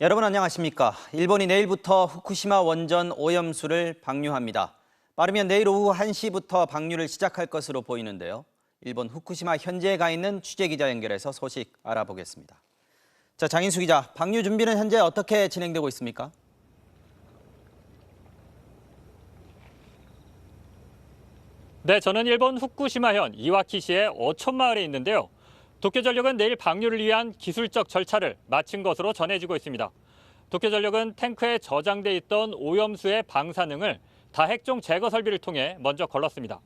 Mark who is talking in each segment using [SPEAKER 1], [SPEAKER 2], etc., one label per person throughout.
[SPEAKER 1] 여러분 안녕하십니까? 일본이 내일부터 후쿠시마 원전 오염수를 방류합니다. 빠르면 내일 오후 1시부터 방류를 시작할 것으로 보이는데요. 일본 후쿠시마 현지에 가 있는 취재기자 연결해서 소식 알아보겠습니다. 자, 장인수 기자, 방류 준비는 현재 어떻게 진행되고 있습니까?
[SPEAKER 2] 네, 저는 일본 후쿠시마현 이와키시의 어촌마을에 있는데요. 도쿄전력은 내일 방류를 위한 기술적 절차를 마친 것으로 전해지고 있습니다. 도쿄전력은 탱크에 저장돼 있던 오염수의 방사능을 다핵종 제거 설비를 통해 먼저 걸렀습니다.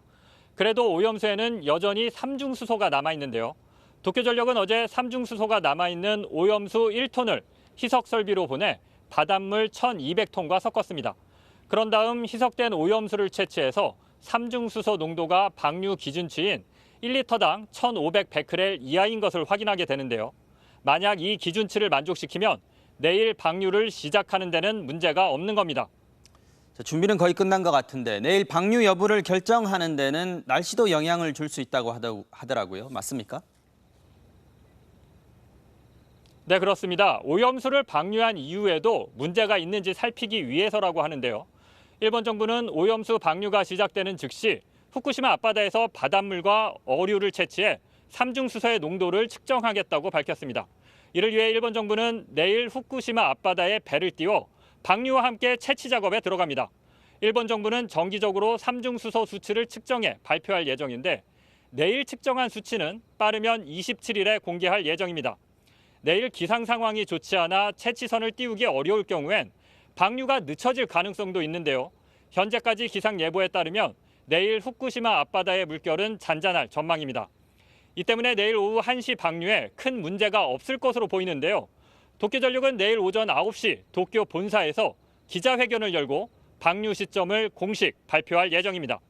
[SPEAKER 2] 그래도 오염수에는 여전히 삼중수소가 남아있는데요. 도쿄전력은 어제 삼중수소가 남아있는 오염수 1톤을 희석 설비로 보내 바닷물 1,200톤과 섞었습니다. 그런 다음 희석된 오염수를 채취해서 삼중수소 농도가 방류 기준치인 1리터당 1,500베크렐 이하인 것을 확인하게 되는데요. 만약 이 기준치를 만족시키면 내일 방류를 시작하는 데는 문제가 없는 겁니다.
[SPEAKER 1] 자, 준비는 거의 끝난 것 같은데 내일 방류 여부를 결정하는 데는 날씨도 영향을 줄 수 있다고 하더라고요. 맞습니까?
[SPEAKER 2] 네, 그렇습니다. 오염수를 방류한 이후에도 문제가 있는지 살피기 위해서라고 하는데요. 일본 정부는 오염수 방류가 시작되는 즉시 후쿠시마 앞바다에서 바닷물과 어류를 채취해 삼중수소의 농도를 측정하겠다고 밝혔습니다. 이를 위해 일본 정부는 내일 후쿠시마 앞바다에 배를 띄워 방류와 함께 채취 작업에 들어갑니다. 일본 정부는 정기적으로 삼중수소 수치를 측정해 발표할 예정인데 내일 측정한 수치는 빠르면 27일에 공개할 예정입니다. 내일 기상 상황이 좋지 않아 채취선을 띄우기 어려울 경우엔 방류가 늦춰질 가능성도 있는데요. 현재까지 기상 예보에 따르면 내일 후쿠시마 앞바다의 물결은 잔잔할 전망입니다. 이 때문에 내일 오후 1시 방류에 큰 문제가 없을 것으로 보이는데요. 도쿄전력은 내일 오전 9시 도쿄 본사에서 기자회견을 열고 방류 시점을 공식 발표할 예정입니다.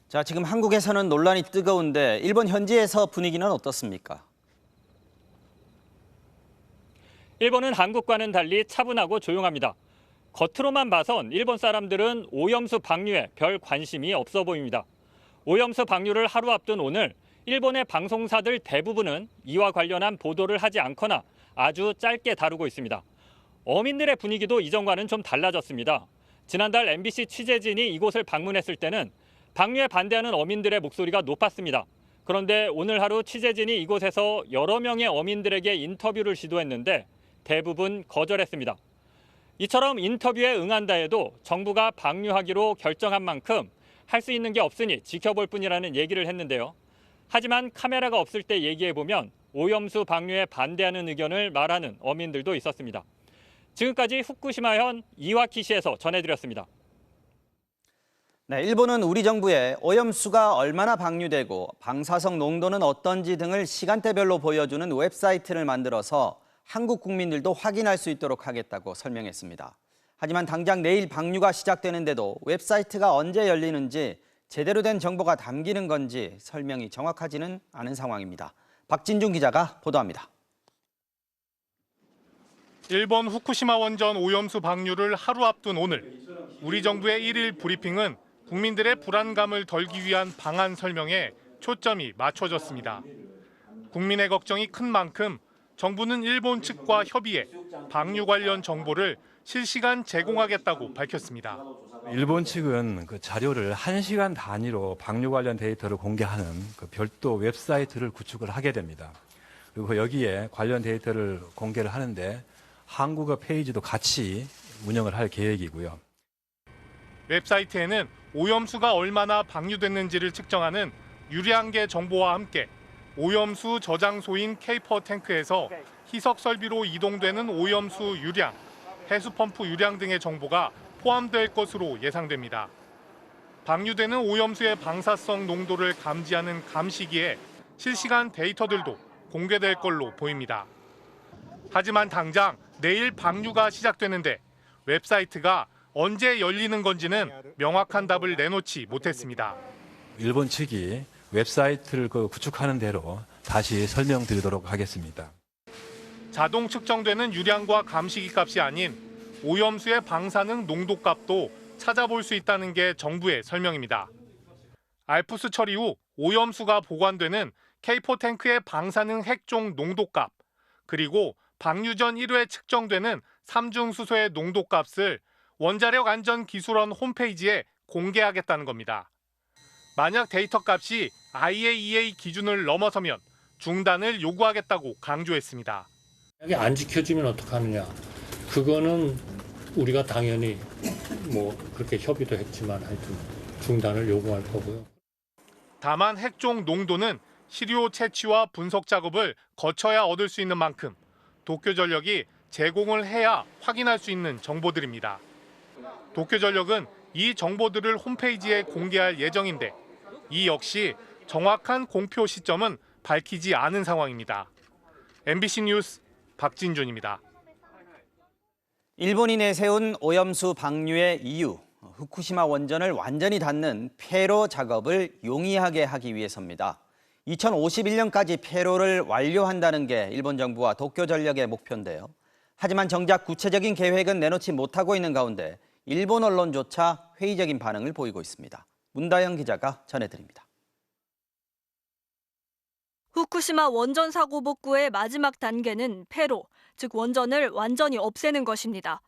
[SPEAKER 1] 자, 지금 한국에서는 논란이 뜨거운데 일본 현지에서 분위기는 어떻습니까?
[SPEAKER 2] 일본은 한국과는 달리 차분하고 조용합니다. 겉으로만 봐선 일본 사람들은 오염수 방류에 별 관심이 없어 보입니다. 오염수 방류를 하루 앞둔 오늘 일본의 방송사들 대부분은 이와 관련한 보도를 하지 않거나 아주 짧게 다루고 있습니다. 어민들의 분위기도 이전과는 좀 달라졌습니다. 지난달 MBC 취재진이 이곳을 방문했을 때는 방류에 반대하는 어민들의 목소리가 높았습니다. 그런데 오늘 하루 취재진이 이곳에서 여러 명의 어민들에게 인터뷰를 시도했는데 대부분 거절했습니다. 이처럼 인터뷰에 응한다 해도 정부가 방류하기로 결정한 만큼 할 수 있는 게 없으니 지켜볼 뿐이라는 얘기를 했는데요. 하지만 카메라가 없을 때 얘기해보면 오염수 방류에 반대하는 의견을 말하는 어민들도 있었습니다. 지금까지 후쿠시마현 이와키시에서 전해드렸습니다.
[SPEAKER 1] 네, 일본은 우리 정부에 오염수가 얼마나 방류되고 방사성 농도는 어떤지 등을 시간대별로 보여주는 웹사이트를 만들어서 한국 국민들도 확인할 수 있도록 하겠다고 설명했습니다. 하지만 당장 내일 방류가 시작되는데도 웹사이트가 언제 열리는지 제대로 된 정보가 담기는 건지 설명이 정확하지는 않은 상황입니다. 박진중 기자가 보도합니다.
[SPEAKER 3] 일본 후쿠시마 원전 오염수 방류를 하루 앞둔 오늘, 우리 정부의 1일 브리핑은 국민들의 불안감을 덜기 위한 방안 설명에 초점이 맞춰졌습니다. 국민의 걱정이 큰 만큼 정부는 일본 측과 협의해 방류 관련 정보를 실시간 제공하겠다고 밝혔습니다.
[SPEAKER 4] 일본 측은 그 자료를 1시간 단위로 방류 관련 데이터를 공개하는 그 별도 웹사이트를 구축을 하게 됩니다. 그리고 여기에 관련 데이터를 공개를 하는데 한국어 페이지도 같이 운영을 할 계획이고요.
[SPEAKER 3] 웹사이트에는 오염수가 얼마나 방류됐는지를 측정하는 유량계 정보와 함께 오염수 저장소인 K4 탱크에서 희석 설비로 이동되는 오염수 유량, 해수펌프 유량 등의 정보가 포함될 것으로 예상됩니다. 방류되는 오염수의 방사성 농도를 감지하는 감시기에 실시간 데이터들도 공개될 걸로 보입니다. 하지만 당장 내일 방류가 시작되는데 웹사이트가 언제 열리는 건지는 명확한 답을 내놓지 못했습니다.
[SPEAKER 4] 일본 측이 웹사이트를 구축하는 대로 다시 설명드리도록 하겠습니다.
[SPEAKER 3] 자동 측정되는 유량과 감시기 값이 아닌 오염수의 방사능 농도 값도 찾아볼 수 있다는 게 정부의 설명입니다. 알프스 처리 후 오염수가 보관되는 K4 탱크의 방사능 핵종 농도 값, 그리고 방류 전 1회 측정되는 삼중수소의 농도값을 원자력안전기술원 홈페이지에 공개하겠다는 겁니다. 만약 데이터값이 IAEA 기준을 넘어서면 중단을 요구하겠다고 강조했습니다.
[SPEAKER 5] 만약에 안 지켜지면 어떡하느냐. 그거는 우리가 당연히 그렇게 협의도 했지만 하여튼 중단을 요구할 거고요.
[SPEAKER 3] 다만 핵종 농도는 시료 채취와 분석 작업을 거쳐야 얻을 수 있는 만큼 도쿄전력이 제공을 해야 확인할 수 있는 정보들입니다. 도쿄전력은 이 정보들을 홈페이지에 공개할 예정인데 이 역시 정확한 공표 시점은 밝히지 않은 상황입니다. MBC 뉴스 박진준입니다.
[SPEAKER 1] 일본이 내세운 오염수 방류의 이유, 후쿠시마 원전을 완전히 닫는 폐로 작업을 용이하게 하기 위해서입니다. 2051년까지 폐로를 완료한다는 게 일본 정부와 도쿄전력의 목표인데요. 하지만 정작 구체적인 계획은 내놓지 못하고 있는 가운데 일본 언론조차 회의적인 반응을 보이고 있습니다. 문다영 기자가 전해드립니다.
[SPEAKER 6] 후쿠시마 원전 사고 복구의 마지막 단계는 폐로, 즉 원전을 완전히 없애는 것입니다.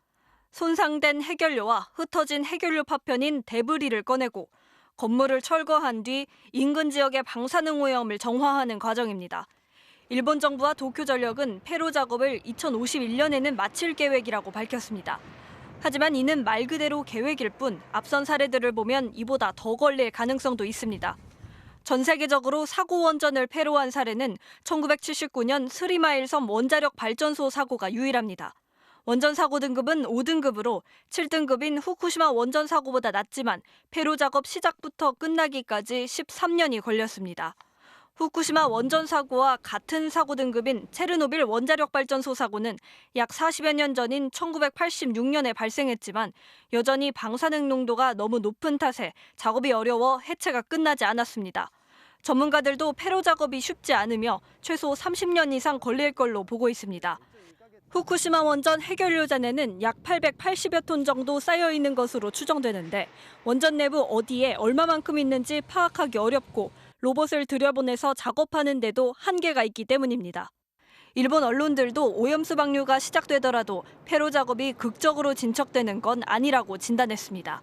[SPEAKER 6] 손상된 해결료와 흩어진 해결료 파편인 데브리를 꺼내고 건물을 철거한 뒤 인근 지역의 방사능 오염을 정화하는 과정입니다. 일본 정부와 도쿄전력은 폐로 작업을 2051년에는 마칠 계획이라고 밝혔습니다. 하지만 이는 말 그대로 계획일 뿐 앞선 사례들을 보면 이보다 더 걸릴 가능성도 있습니다. 전 세계적으로 사고 원전을 폐로한 사례는 1979년 스리마일 섬 원자력 발전소 사고가 유일합니다. 원전 사고 등급은 5등급으로 7등급인 후쿠시마 원전 사고보다 낮지만 폐로 작업 시작부터 끝나기까지 13년이 걸렸습니다. 후쿠시마 원전 사고와 같은 사고 등급인 체르노빌 원자력 발전소 사고는 약 40여 년 전인 1986년에 발생했지만 여전히 방사능 농도가 너무 높은 탓에 작업이 어려워 해체가 끝나지 않았습니다. 전문가들도 폐로 작업이 쉽지 않으며 최소 30년 이상 걸릴 걸로 보고 있습니다. 후쿠시마 원전 해결료 잔해는 약 880여 톤 정도 쌓여 있는 것으로 추정되는데 원전 내부 어디에 얼마만큼 있는지 파악하기 어렵고 로봇을 들여보내서 작업하는 데도 한계가 있기 때문입니다. 일본 언론들도 오염수 방류가 시작되더라도 폐로 작업이 극적으로 진척되는 건 아니라고 진단했습니다.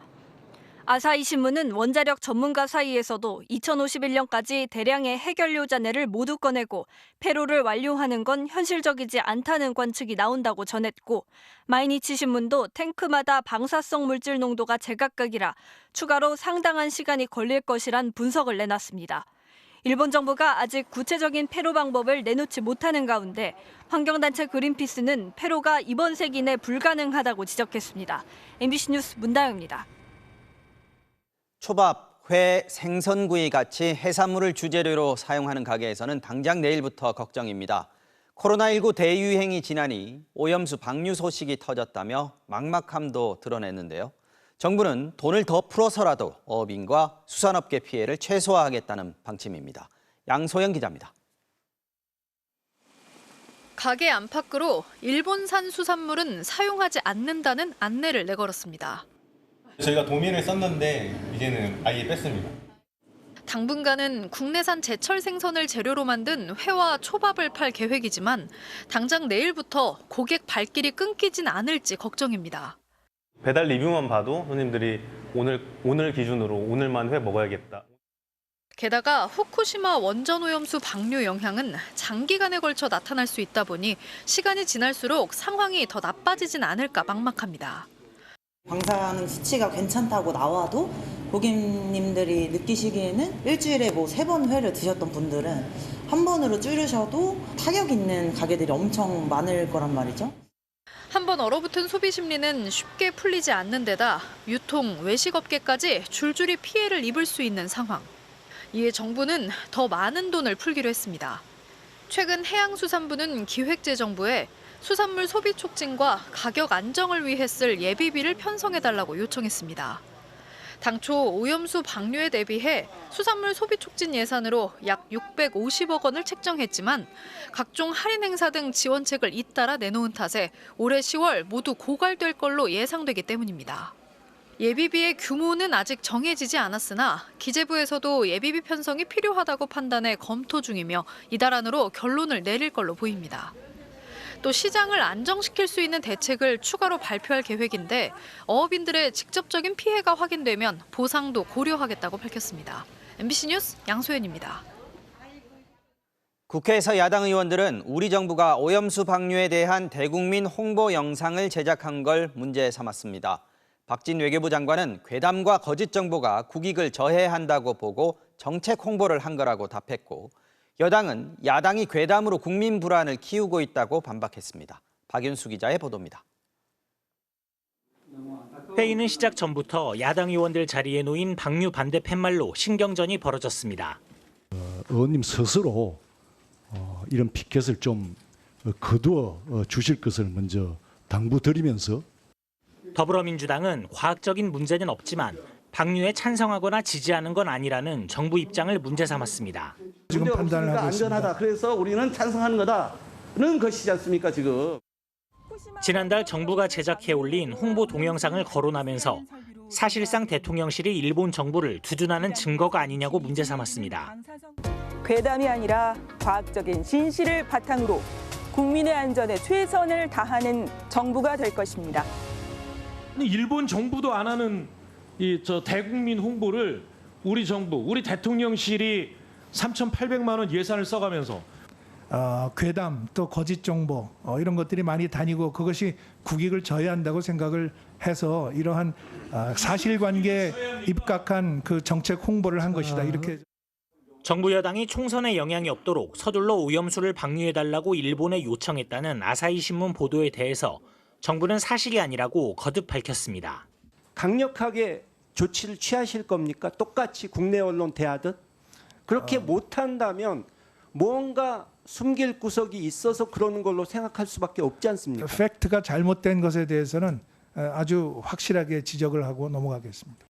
[SPEAKER 6] 아사히 신문은 원자력 전문가 사이에서도 2051년까지 대량의 해결료 잔해를 모두 꺼내고 폐로를 완료하는 건 현실적이지 않다는 관측이 나온다고 전했고 마이니치 신문도 탱크마다 방사성 물질 농도가 제각각이라 추가로 상당한 시간이 걸릴 것이란 분석을 내놨습니다. 일본 정부가 아직 구체적인 폐로 방법을 내놓지 못하는 가운데 환경단체 그린피스는 폐로가 이번 세기 내 불가능하다고 지적했습니다. MBC 뉴스 문다영입니다.
[SPEAKER 1] 초밥, 회, 생선구이 같이 해산물을 주재료로 사용하는 가게에서는 당장 내일부터 걱정입니다. 코로나19 대유행이 지나니 오염수 방류 소식이 터졌다며 막막함도 드러냈는데요. 정부는 돈을 더 풀어서라도 어민과 수산업계 피해를 최소화하겠다는 방침입니다. 양소영 기자입니다.
[SPEAKER 7] 가게 안팎으로 일본산 수산물은 사용하지 않는다는 안내를 내걸었습니다.
[SPEAKER 8] 저희가 도미를 썼는데 이제는 아예 뺐습니다.
[SPEAKER 7] 당분간은 국내산 제철 생선을 재료로 만든 회와 초밥을 팔 계획이지만 당장 내일부터 고객 발길이 끊기진 않을지 걱정입니다.
[SPEAKER 8] 배달 리뷰만 봐도 손님들이 오늘 기준으로 오늘만 회 먹어야겠다.
[SPEAKER 7] 게다가 후쿠시마 원전 오염수 방류 영향은 장기간에 걸쳐 나타날 수 있다 보니 시간이 지날수록 상황이 더 나빠지진 않을까 막막합니다.
[SPEAKER 9] 방사능 수치가 괜찮다고 나와도 고객님들이 느끼시기에는 일주일에 3번 회를 드셨던 분들은 한 번으로 줄이셔도 타격 있는 가게들이 엄청 많을 거란 말이죠.
[SPEAKER 7] 한번 얼어붙은 소비 심리는 쉽게 풀리지 않는 데다 유통, 외식업계까지 줄줄이 피해를 입을 수 있는 상황. 이에 정부는 더 많은 돈을 풀기로 했습니다. 최근 해양수산부는 기획재정부에 수산물 소비 촉진과 가격 안정을 위해 쓸 예비비를 편성해달라고 요청했습니다. 당초 오염수 방류에 대비해 수산물 소비 촉진 예산으로 약 650억 원을 책정했지만 각종 할인 행사 등 지원책을 잇따라 내놓은 탓에 올해 10월 모두 고갈될 걸로 예상되기 때문입니다. 예비비의 규모는 아직 정해지지 않았으나 기재부에서도 예비비 편성이 필요하다고 판단해 검토 중이며 이달 안으로 결론을 내릴 걸로 보입니다. 또 시장을 안정시킬 수 있는 대책을 추가로 발표할 계획인데 어업인들의 직접적인 피해가 확인되면 보상도 고려하겠다고 밝혔습니다. MBC 뉴스 양소연입니다.
[SPEAKER 1] 국회에서 야당 의원들은 우리 정부가 오염수 방류에 대한 대국민 홍보 영상을 제작한 걸 문제 삼았습니다. 박진 외교부 장관은 괴담과 거짓 정보가 국익을 저해한다고 보고 정책 홍보를 한 거라고 답했고, 여당은 야당이 괴담으로 국민 불안을 키우고 있다고 반박했습니다. 박윤수 기자의 보도입니다.
[SPEAKER 10] 회의는 시작 전부터 야당 의원들 자리에 놓인 방류 반대 팻말로 신경전이 벌어졌습니다.
[SPEAKER 11] 의원님 스스로 이런 피켓을 좀 거두어 주실 것을 먼저 당부드리면서,
[SPEAKER 10] 더불어민주당은 과학적인 문제는 없지만 방류에 찬성하거나 지지하는 건 아니라는 정부 입장을 문제 삼았습니다.
[SPEAKER 12] 지금 판단을 하고 있습니다. 안전하다. 그래서 우리는 찬성하는 거다는 것이지 않습니까 지금.
[SPEAKER 10] 지난달 정부가 제작해 올린 홍보 동영상을 거론하면서 사실상 대통령실이 일본 정부를 두둔하는 증거가 아니냐고 문제 삼았습니다.
[SPEAKER 13] 괴담이 아니라 과학적인 진실을 바탕으로 국민의 안전에 최선을 다하는 정부가 될 것입니다.
[SPEAKER 14] 일본 정부도 안 하는 대국민 홍보를 우리 정부, 우리 대통령실이 3,800만 원 예산을 써가면서
[SPEAKER 15] 괴담 또 거짓 정보 이런 것들이 많이 다니고 그것이 국익을 저해한다고 생각을 해서 이러한 사실관계에 입각한 그 정책 홍보를 한 것이다. 이렇게.
[SPEAKER 10] 정부 여당이 총선에 영향이 없도록 서둘러 오염수를 방류해달라고 일본에 요청했다는 아사히 신문 보도에 대해서 정부는 사실이 아니라고 거듭 밝혔습니다.
[SPEAKER 16] 강력하게 조치를 취하실 겁니까? 똑같이 국내 언론 대하듯? 그렇게 못한다면 뭔가 숨길 구석이 있어서 그러는 걸로 생각할 수밖에 없지 않습니까?
[SPEAKER 15] 팩트가 잘못된 것에 대해서는 아주 확실하게 지적을 하고 넘어가겠습니다.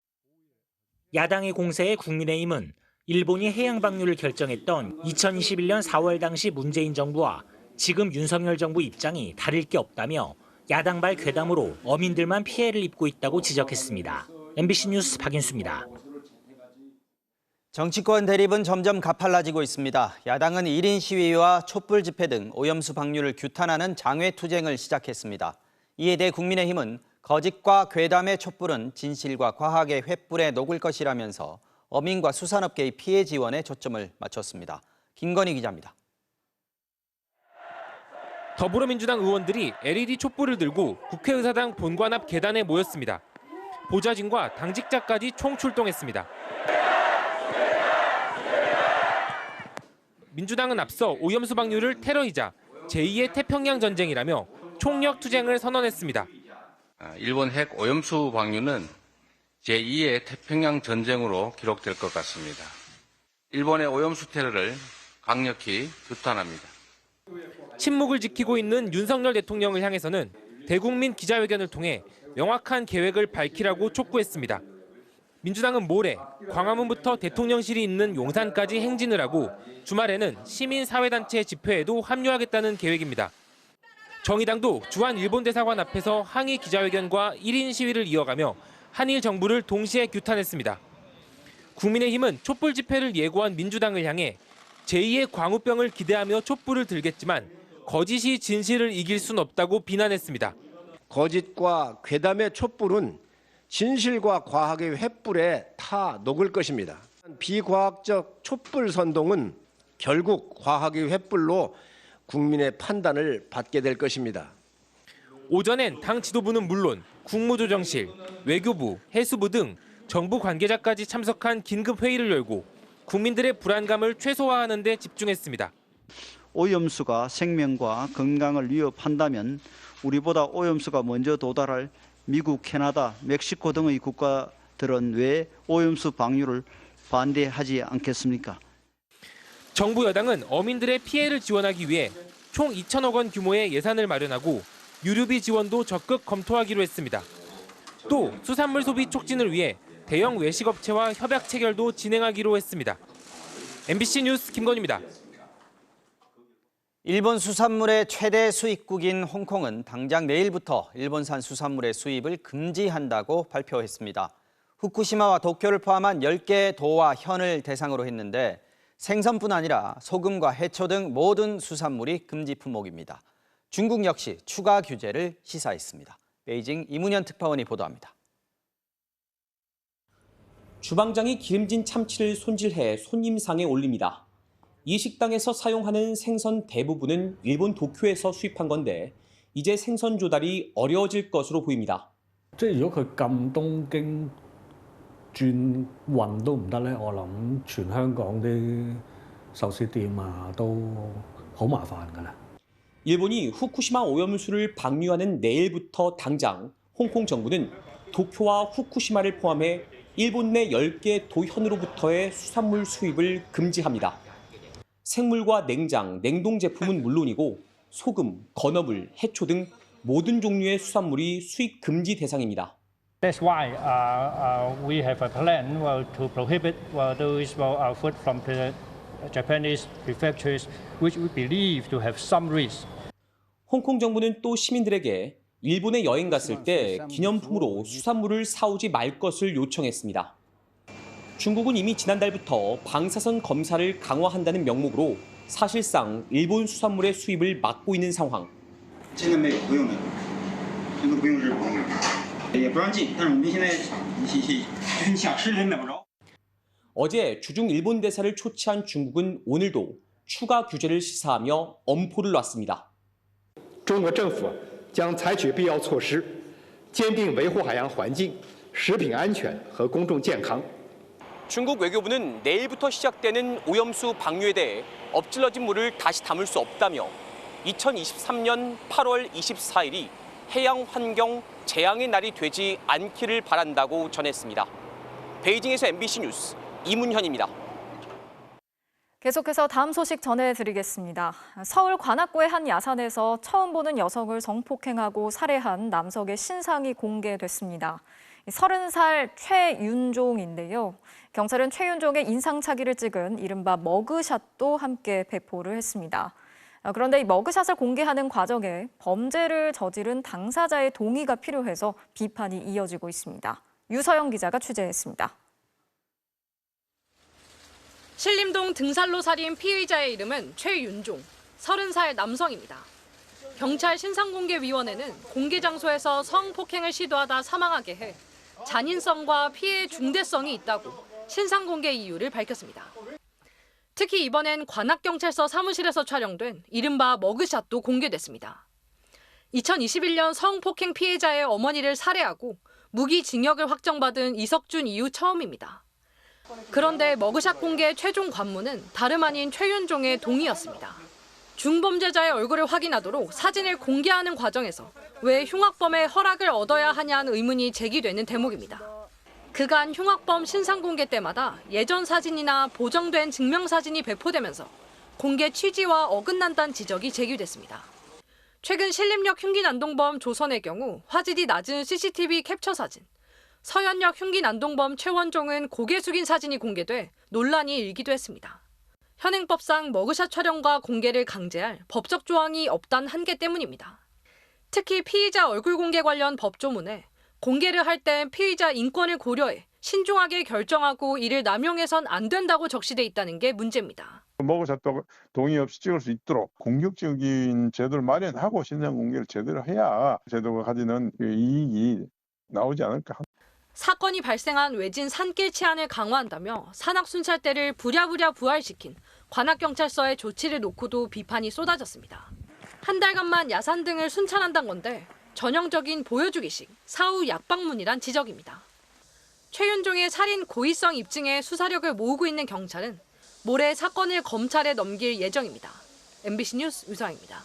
[SPEAKER 10] 야당의 공세에 국민의힘은 일본이 해양 방류를 결정했던 2021년 4월 당시 문재인 정부와 지금 윤석열 정부 입장이 다를 게 없다며 야당발 괴담으로 어민들만 피해를 입고 있다고 지적했습니다. MBC 뉴스 박윤수입니다.
[SPEAKER 1] 정치권 대립은 점점 가팔라지고 있습니다. 야당은 1인 시위와 촛불 집회 등 오염수 방류를 규탄하는 장외투쟁을 시작했습니다. 이에 대해 국민의힘은 거짓과 괴담의 촛불은 진실과 과학의 횃불에 녹을 것이라면서 어민과 수산업계의 피해 지원에 초점을 맞췄습니다. 김건희 기자입니다.
[SPEAKER 17] 더불어민주당 의원들이 LED 촛불을 들고 국회의사당 본관 앞 계단에 모였습니다. 보좌진과 당직자까지 총출동했습니다. 민주당은 앞서 오염수 방류를 테러이자 제2의 태평양 전쟁이라며 총력 투쟁을 선언했습니다.
[SPEAKER 18] 일본 핵 오염수 방류는 제2의 태평양 전쟁으로 기록될 것 같습니다. 일본의 오염수 테러를 강력히 규탄합니다.
[SPEAKER 17] 침묵을 지키고 있는 윤석열 대통령을 향해서는 대국민 기자회견을 통해 명확한 계획을 밝히라고 촉구했습니다. 민주당은 모레 광화문부터 대통령실이 있는 용산까지 행진을 하고 주말에는 시민사회단체 집회에도 합류하겠다는 계획입니다. 정의당도 주한 일본 대사관 앞에서 항의 기자회견과 1인 시위를 이어가며 한일 정부를 동시에 규탄했습니다. 국민의힘은 촛불 집회를 예고한 민주당을 향해 제2의 광우병을 기대하며 촛불을 들겠지만 거짓이 진실을 이길 순 없다고 비난했습니다.
[SPEAKER 16] 거짓과 괴담의 촛불은 진실과 과학의 횃불에 타 녹을 것입니다. 비과학적 촛불 선동은 결국 과학의 횃불로 국민의 판단을 받게 될 것입니다.
[SPEAKER 17] 오전엔 당 지도부는 물론 국무조정실, 외교부, 해수부 등 정부 관계자까지 참석한 긴급 회의를 열고 국민들의 불안감을 최소화하는 데 집중했습니다.
[SPEAKER 19] 오염수가 생명과 건강을 위협한다면 우리보다 오염수가 먼저 도달할 미국, 캐나다, 멕시코 등의 국가들은 왜 오염수 방류를 반대하지 않겠습니까?
[SPEAKER 17] 정부 여당은 어민들의 피해를 지원하기 위해 총 2천억 원 규모의 예산을 마련하고 유류비 지원도 적극 검토하기로 했습니다. 또 수산물 소비 촉진을 위해 대형 외식업체와 협약 체결도 진행하기로 했습니다. MBC 뉴스 김건희입니다.
[SPEAKER 1] 일본 수산물의 최대 수입국인 홍콩은 당장 내일부터 일본산 수산물의 수입을 금지한다고 발표했습니다. 후쿠시마와 도쿄를 포함한 10개 도와 현을 대상으로 했는데 생선뿐 아니라 소금과 해초 등 모든 수산물이 금지 품목입니다. 중국 역시 추가 규제를 시사했습니다. 베이징 이문현 특파원이 보도합니다.
[SPEAKER 20] 주방장이 기름진 참치를 손질해 손님상에 올립니다. 이 식당에서 사용하는 생선 대부분은 일본 도쿄에서 수입한 건데 이제 생선 조달이 어려워질 것으로 보입니다.
[SPEAKER 21] 即係如果佢咁東京轉運都唔得咧，我諗全香港啲壽司店啊都好麻煩㗎啦。
[SPEAKER 20] 일본이 후쿠시마 오염수를 방류하는 내일부터 당장 홍콩 정부는 도쿄와 후쿠시마를 포함해 일본 내 10개 도현으로부터의 수산물 수입을 금지합니다. 생물과 냉장, 냉동 제품은 물론이고 소금, 건어물, 해초 등 모든 종류의 수산물이 수입 금지 대상입니다.
[SPEAKER 22] That's why we have a plan to prohibit those food from the Japanese prefectures, which we believe to have some risk.
[SPEAKER 20] 홍콩 정부는 또 시민들에게 일본에 여행 갔을 때 기념품으로 수산물을 사오지 말 것을 요청했습니다. 중국은 이미 지난달부터 방사선 검사를 강화한다는 명목으로 사실상 일본 수산물의 수입을 막고 있는 상황. 어제 주중 일본 대사를 초치한 중국은 오늘도 추가 규제를 시사하며 엄포를 놨습니다.
[SPEAKER 23] 中国政府将采取必要措施，坚定维护海洋环境、食品安全和公众健康。
[SPEAKER 20] 중국 외교부는 내일부터 시작되는 오염수 방류에 대해 엎질러진 물을 다시 담을 수 없다며 2023년 8월 24일이 해양 환경 재앙의 날이 되지 않기를 바란다고 전했습니다. 베이징에서 MBC 뉴스 이문현입니다.
[SPEAKER 6] 계속해서 다음 소식 전해드리겠습니다. 서울 관악구의 한 야산에서 처음 보는 여성을 성폭행하고 살해한 남성의 신상이 공개됐습니다. 30살 최윤종인데요. 경찰은 최윤종의 인상착의를 찍은 이른바 머그샷도 함께 배포를 했습니다. 그런데 이 머그샷을 공개하는 과정에 범죄를 저지른 당사자의 동의가 필요해서 비판이 이어지고 있습니다. 유서영 기자가 취재했습니다.
[SPEAKER 24] 신림동 등산로 살인 피의자의 이름은 최윤종, 30살 남성입니다. 경찰 신상공개위원회는 공개 장소에서 성폭행을 시도하다 사망하게 해 잔인성과 피해의 중대성이 있다고 신상공개 이유를 밝혔습니다. 특히 이번엔 관악경찰서 사무실에서 촬영된 이른바 머그샷도 공개됐습니다. 2021년 성폭행 피해자의 어머니를 살해하고 무기징역을 확정받은 이석준 이후 처음입니다. 그런데 머그샷 공개 최종 관문은 다름 아닌 최윤종의 동의였습니다. 중범죄자의 얼굴을 확인하도록 사진을 공개하는 과정에서 왜 흉악범의 허락을 얻어야 하냐는 의문이 제기되는 대목입니다. 그간 흉악범 신상공개 때마다 예전 사진이나 보정된 증명사진이 배포되면서 공개 취지와 어긋난다는 지적이 제기됐습니다. 최근 신림역 흉기난동범 조선의 경우 화질이 낮은 CCTV 캡처 사진, 서현역 흉기난동범 최원종은 고개 숙인 사진이 공개돼 논란이 일기도 했습니다. 현행법상 머그샷 촬영과 공개를 강제할 법적 조항이 없단 한계 때문입니다. 특히 피의자 얼굴 공개 관련 법조문에 공개를 할 땐 피의자 인권을 고려해 신중하게 결정하고 이를 남용해선 안 된다고 적시돼 있다는 게 문제입니다.
[SPEAKER 25] 머그샷도 동의 없이 찍을 수 있도록 공격적인 제도를 마련하고 신상 공개를 제대로 해야 제도가 가지는 이익이 나오지 않을까.
[SPEAKER 24] 사건이 발생한 외진 산길 치안을 강화한다며 산악순찰대를 부랴부랴 부활시킨 관악경찰서의 조치를 놓고도 비판이 쏟아졌습니다. 한 달간만 야산 등을 순찰한다는 건데 전형적인 보여주기식 사후 약방문이란 지적입니다. 최윤종의 살인 고의성 입증에 수사력을 모으고 있는 경찰은 모레 사건을 검찰에 넘길 예정입니다. MBC 뉴스 유서영입니다.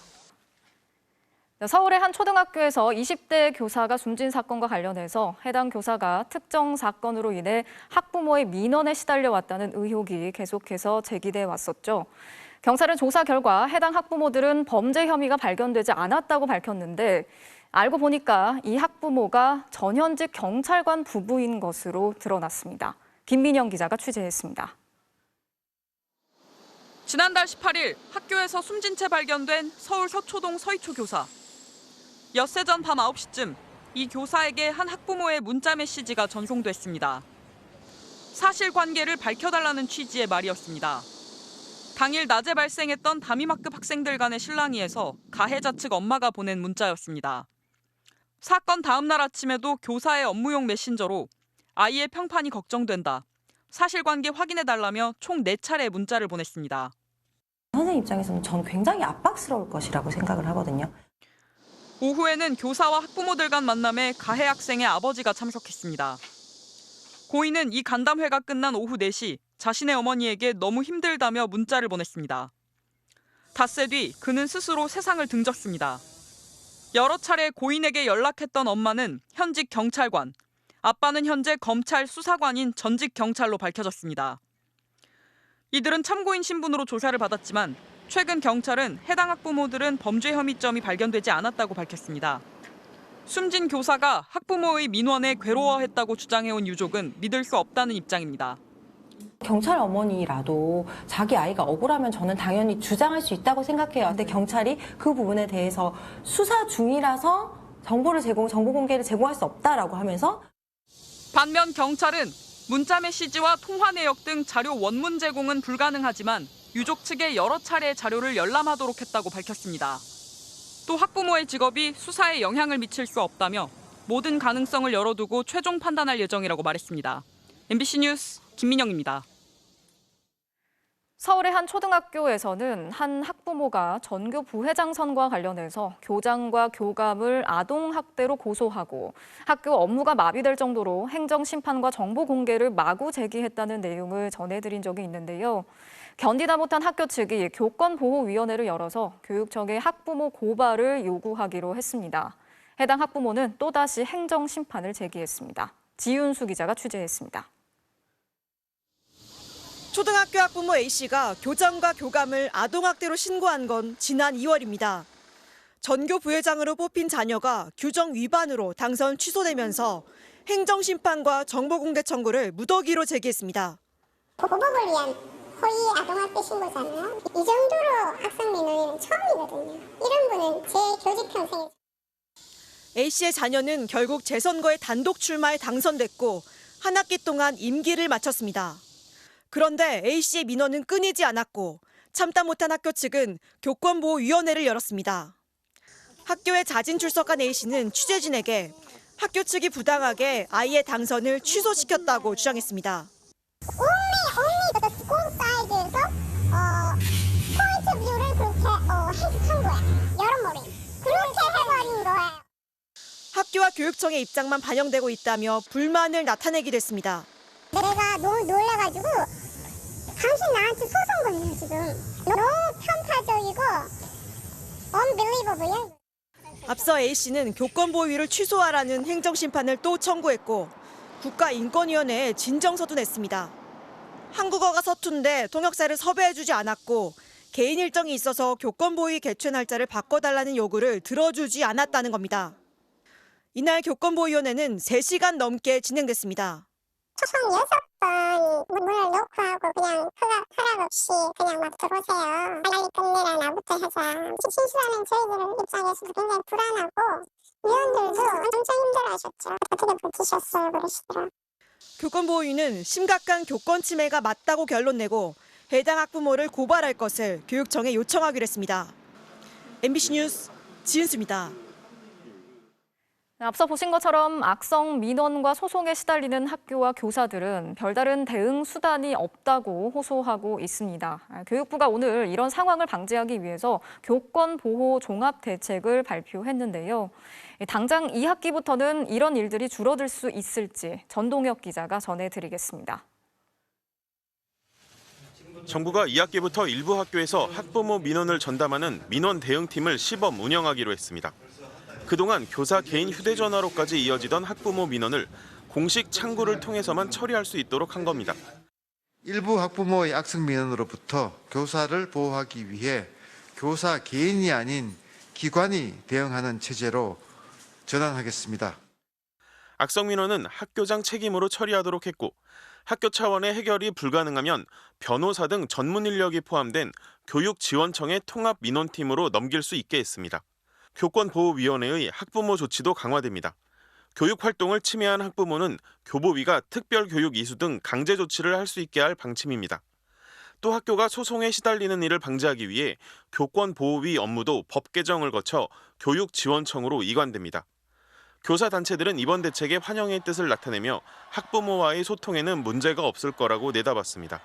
[SPEAKER 6] 서울의 한 초등학교에서 20대 교사가 숨진 사건과 관련해서 해당 교사가 특정 사건으로 인해 학부모의 민원에 시달려왔다는 의혹이 계속해서 제기돼 왔었죠. 경찰은 조사 결과 해당 학부모들은 범죄 혐의가 발견되지 않았다고 밝혔는데 알고 보니까 이 학부모가 전현직 경찰관 부부인 것으로 드러났습니다. 김민영 기자가 취재했습니다.
[SPEAKER 26] 지난달 18일 학교에서 숨진 채 발견된 서울 서초동 서희초 교사. 엿새 전 밤 9시쯤 이 교사에게 한 학부모의 문자 메시지가 전송됐습니다. 사실관계를 밝혀달라는 취지의 말이었습니다. 당일 낮에 발생했던 담임학급 학생들 간의 실랑이에서 가해자 측 엄마가 보낸 문자였습니다. 사건 다음 날 아침에도 교사의 업무용 메신저로 아이의 평판이 걱정된다. 사실관계 확인해달라며 총 4차례 문자를 보냈습니다.
[SPEAKER 2] 선생님 입장에서는 전 굉장히 압박스러울 것이라고 생각을 하거든요.
[SPEAKER 26] 오후에는 교사와 학부모들 간 만남에 가해 학생의 아버지가 참석했습니다. 고인은 이 간담회가 끝난 오후 4시 자신의 어머니에게 너무 힘들다며 문자를 보냈습니다. 닷새 뒤 그는 스스로 세상을 등졌습니다. 여러 차례 고인에게 연락했던 엄마는 현직 경찰관, 아빠는 현재 검찰 수사관인 전직 경찰로 밝혀졌습니다. 이들은 참고인 신분으로 조사를 받았지만 최근 경찰은 해당 학부모들은 범죄 혐의점이 발견되지 않았다고 밝혔습니다. 숨진 교사가 학부모의 민원에 괴로워했다고 주장해온 유족은 믿을 수 없다는 입장입니다.
[SPEAKER 2] 경찰 어머니라도 자기 아이가 억울하면 저는 당연히 주장할 수 있다고 생각해요. 근데 경찰이 그 부분에 대해서 수사 중이라서 정보 공개를 제공할 수 없다라고 하면서
[SPEAKER 26] 반면 경찰은 문자 메시지와 통화 내역 등 자료 원문 제공은 불가능하지만 유족 측에 여러 차례 자료를 열람하도록 했다고 밝혔습니다. 또 학부모의 직업이 수사에 영향을 미칠 수 없다며 모든 가능성을 열어두고 최종 판단할 예정이라고 말했습니다. MBC 뉴스 김민영입니다.
[SPEAKER 3] 서울의 한 초등학교에서는 한 학부모가 전교 부회장 선거와 관련해서 교장과 교감을 아동학대로 고소하고 학교 업무가 마비될 정도로 행정심판과 정보 공개를 마구 제기했다는 내용을 전해드린 적이 있는데요. 견디다 못한 학교 측이 교권보호위원회를 열어서 교육청에 학부모 고발을 요구하기로 했습니다. 해당 학부모는 또다시 행정심판을 제기했습니다. 지윤수 기자가 취재했습니다.
[SPEAKER 4] 초등학교 학부모 A씨가 교장과 교감을 아동학대로 신고한 건 지난 2월입니다. 전교 부회장으로 뽑힌 자녀가 규정 위반으로 당선 취소되면서 행정심판과 정보공개 청구를 무더기로 제기했습니다.
[SPEAKER 5] 보복을 위한 허위 아동학대 신고잖아요. 이 정도로 학생 민원은 처음이거든요. 이런 분은 제 교직 평생에.
[SPEAKER 4] A씨의 자녀는 결국 재선거에 단독 출마해 당선됐고 한 학기 동안 임기를 마쳤습니다. 그런데 A씨의 민원은 끊이지 않았고 참다 못한 학교 측은 교권보호위원회를 열었습니다. 학교에 자진 출석한 A씨는 취재진에게 학교 측이 부당하게 아이의 당선을 취소시켰다고 주장했습니다.
[SPEAKER 5] only the school side에서 포인트 뷰를 그렇게 해석한 거야. 여러모로 그렇게 해버린 거예요.
[SPEAKER 4] 학교와 교육청의 입장만 반영되고 있다며 불만을 나타내기도 했습니다.
[SPEAKER 5] 내가 너무 놀라가지고 당신 나한테 소송 걸려 지금. 너무 편파적이고 unbelievable.
[SPEAKER 4] 앞서 A씨는 교권보호위를 취소하라는 행정심판을 또 청구했고 국가인권위원회에 진정서도 냈습니다. 한국어가 서툰데 통역사를 섭외해주지 않았고 개인 일정이 있어서 교권보호위 개최 날짜를 바꿔달라는 요구를 들어주지 않았다는 겁니다. 이날 교권보호위원회는 3시간 넘게 진행됐습니다.
[SPEAKER 5] 총 6번 문을 놓고 하고 그냥 허락 없이 그냥 막 들어오세요. 빨리 끝내라 나부터 하자. 진술하는 저희들 입장에서도 굉장히 불안하고 위원들도 엄청 힘들어하셨죠. 어떻게 버티셨어요 그러시더라고요.
[SPEAKER 4] 교권보호위는 심각한 교권 침해가 맞다고 결론 내고 해당 학부모를 고발할 것을 교육청에 요청하기로 했습니다. MBC 뉴스 지은수입니다.
[SPEAKER 3] 앞서 보신 것처럼 악성 민원과 소송에 시달리는 학교와 교사들은 별다른 대응 수단이 없다고 호소하고 있습니다. 교육부가 오늘 이런 상황을 방지하기 위해서 교권보호 종합대책을 발표했는데요. 당장 2학기부터는 이런 일들이 줄어들 수 있을지 전동혁 기자가 전해드리겠습니다.
[SPEAKER 8] 정부가 2학기부터 일부 학교에서 학부모 민원을 전담하는 민원 대응팀을 시범 운영하기로 했습니다. 그동안 교사 개인 휴대전화로까지 이어지던 학부모 민원을 공식 창구를 통해서만 처리할 수 있도록 한 겁니다.
[SPEAKER 9] 일부 학부모의 악성 민원으로부터 교사를 보호하기 위해 교사 개인이 아닌 기관이 대응하는 체제로 전환하겠습니다.
[SPEAKER 8] 악성 민원은 학교장 책임으로 처리하도록 했고 학교 차원의 해결이 불가능하면 변호사 등 전문 인력이 포함된 교육지원청의 통합민원팀으로 넘길 수 있게 했습니다. 교권보호위원회의 학부모 조치도 강화됩니다. 교육활동을 침해한 학부모는 교보위가 특별교육 이수 등 강제 조치를 할 수 있게 할 방침입니다. 또 학교가 소송에 시달리는 일을 방지하기 위해 교권보호위 업무도 법 개정을 거쳐 교육지원청으로 이관됩니다. 교사단체들은 이번 대책에 환영의 뜻을 나타내며 학부모와의 소통에는 문제가 없을 거라고 내다봤습니다.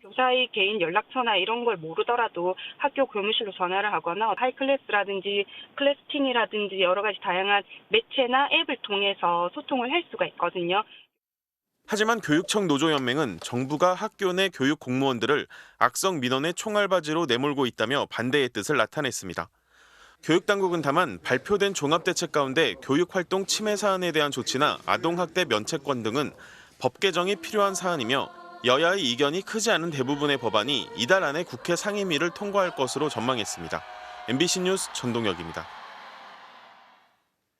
[SPEAKER 7] 교사의 개인 연락처나 이런 걸 모르더라도 학교 교무실로 전화를 하거나 하이클래스라든지 클래스팅이라든지 여러 가지 다양한 매체나 앱을 통해서 소통을 할 수가 있거든요.
[SPEAKER 8] 하지만 교육청 노조연맹은 정부가 학교 내 교육 공무원들을 악성 민원의 총알바지로 내몰고 있다며 반대의 뜻을 나타냈습니다. 교육당국은 다만 발표된 종합대책 가운데 교육활동 침해 사안에 대한 조치나 아동학대 면책권 등은 법 개정이 필요한 사안이며 여야의 이견이 크지 않은 대부분의 법안이 이달 안에 국회 상임위를 통과할 것으로 전망했습니다. MBC 뉴스 전동혁입니다.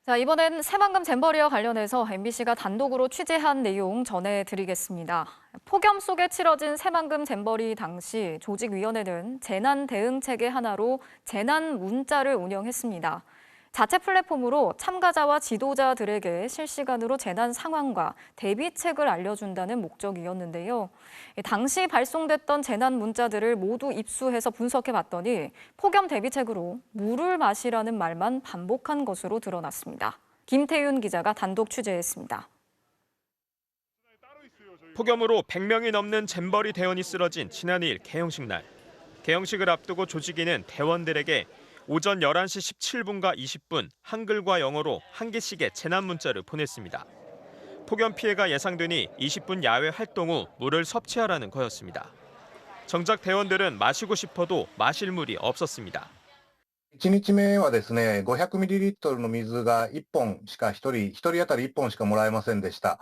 [SPEAKER 3] 자, 이번엔 새만금 잼버리와 관련해서 MBC가 단독으로 취재한 내용 전해드리겠습니다. 폭염 속에 치러진 새만금 잼버리 당시 조직위원회는 재난 대응 체계 하나로 재난 문자를 운영했습니다. 자체 플랫폼으로 참가자와 지도자들에게 실시간으로 재난 상황과 대비책을 알려준다는 목적이었는데요. 당시 발송됐던 재난 문자들을 모두 입수해서 분석해봤더니 폭염 대비책으로 물을 마시라는 말만 반복한 것으로 드러났습니다. 김태윤 기자가 단독 취재했습니다.
[SPEAKER 11] 폭염으로 100명이 넘는 잼버리 대원이 쓰러진 지난 2일 개영식 날. 개영식을 앞두고 조직위는 대원들에게 오전 11시 17분과 20분 한글과 영어로 한 개씩의 재난 문자를 보냈습니다. 폭염 피해가 예상되니 20분 야외 활동 후 물을 섭취하라는 거였습니다. 정작 대원들은 마시고 싶어도 마실 물이 없었습니다.
[SPEAKER 12] 1日目はですね、500ml の水が1本しか1人当たり1本しかもらえませんでした。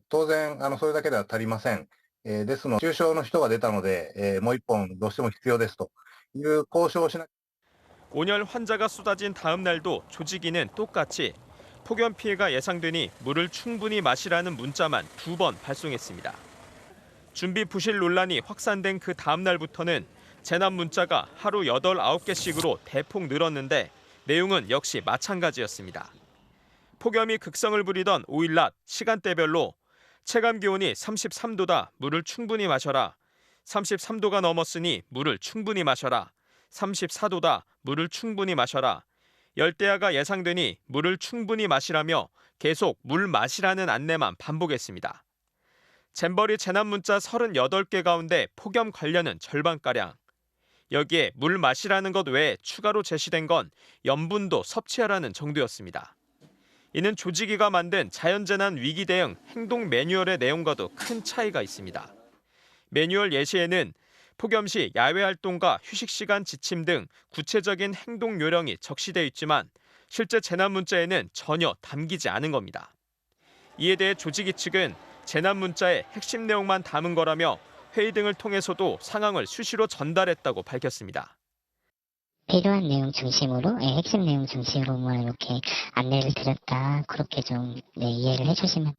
[SPEAKER 12] 当然それだけでは足りません。ですので、重症の人が出たので、もう1本どうしても必要ですという交渉をしな。
[SPEAKER 11] 온열 환자가 쏟아진 다음 날도 조직위는 똑같이 폭염 피해가 예상되니 물을 충분히 마시라는 문자만 2번 발송했습니다. 준비 부실 논란이 확산된 그 다음 날부터는 재난 문자가 하루 8, 9개씩으로 대폭 늘었는데 내용은 역시 마찬가지였습니다. 폭염이 극성을 부리던 5일 낮 시간대별로 체감 기온이 33도다, 물을 충분히 마셔라. 33도가 넘었으니 물을 충분히 마셔라. 34도다, 물을 충분히 마셔라. 열대야가 예상되니 물을 충분히 마시라며 계속 물 마시라는 안내만 반복했습니다. 잼버리 재난 문자 38개 가운데 폭염 관련은 절반가량. 여기에 물 마시라는 것 외에 추가로 제시된 건 염분도 섭취하라는 정도였습니다. 이는 조직위가 만든 자연재난 위기 대응 행동 매뉴얼의 내용과도 큰 차이가 있습니다. 매뉴얼 예시에는 폭염 시 야외 활동과 휴식 시간 지침 등 구체적인 행동 요령이 적시돼 있지만 실제 재난 문자에는 전혀 담기지 않은 겁니다. 이에 대해 조직위 측은 재난 문자의 핵심 내용만 담은 거라며 회의 등을 통해서도 상황을 수시로 전달했다고 밝혔습니다.
[SPEAKER 13] 필요한 내용 중심으로, 핵심 내용 중심으로만 이렇게 안내를 드렸다. 그렇게 좀 이해를 해주시면.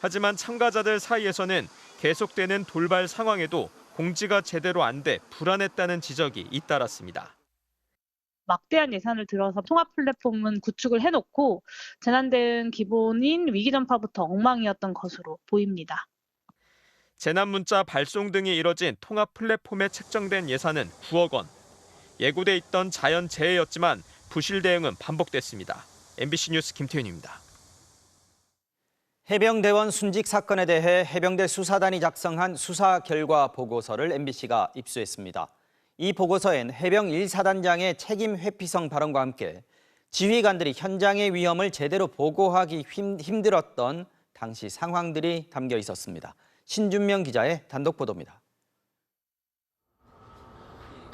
[SPEAKER 11] 하지만 참가자들 사이에서는 계속되는 돌발 상황에도 공지가 제대로 안 돼 불안했다는 지적이 잇따랐습니다.
[SPEAKER 14] 막대한 예산을 들어서 통합 플랫폼은 구축을 해놓고 재난 대응 기본인 위기 전파부터 엉망이었던 것으로 보입니다.
[SPEAKER 11] 재난 문자 발송 등이 이뤄진 통합 플랫폼에 책정된 예산은 9억 원. 예고돼 있던 자연재해였지만 부실 대응은 반복됐습니다. MBC 뉴스 김태윤입니다.
[SPEAKER 1] 해병대원 순직 사건에 대해 해병대 수사단이 작성한 수사 결과 보고서를 MBC가 입수했습니다. 이 보고서엔 해병 1사단장의 책임 회피성 발언과 함께 지휘관들이 현장의 위험을 제대로 보고하기 힘들었던 당시 상황들이 담겨 있었습니다. 신준명 기자의 단독 보도입니다.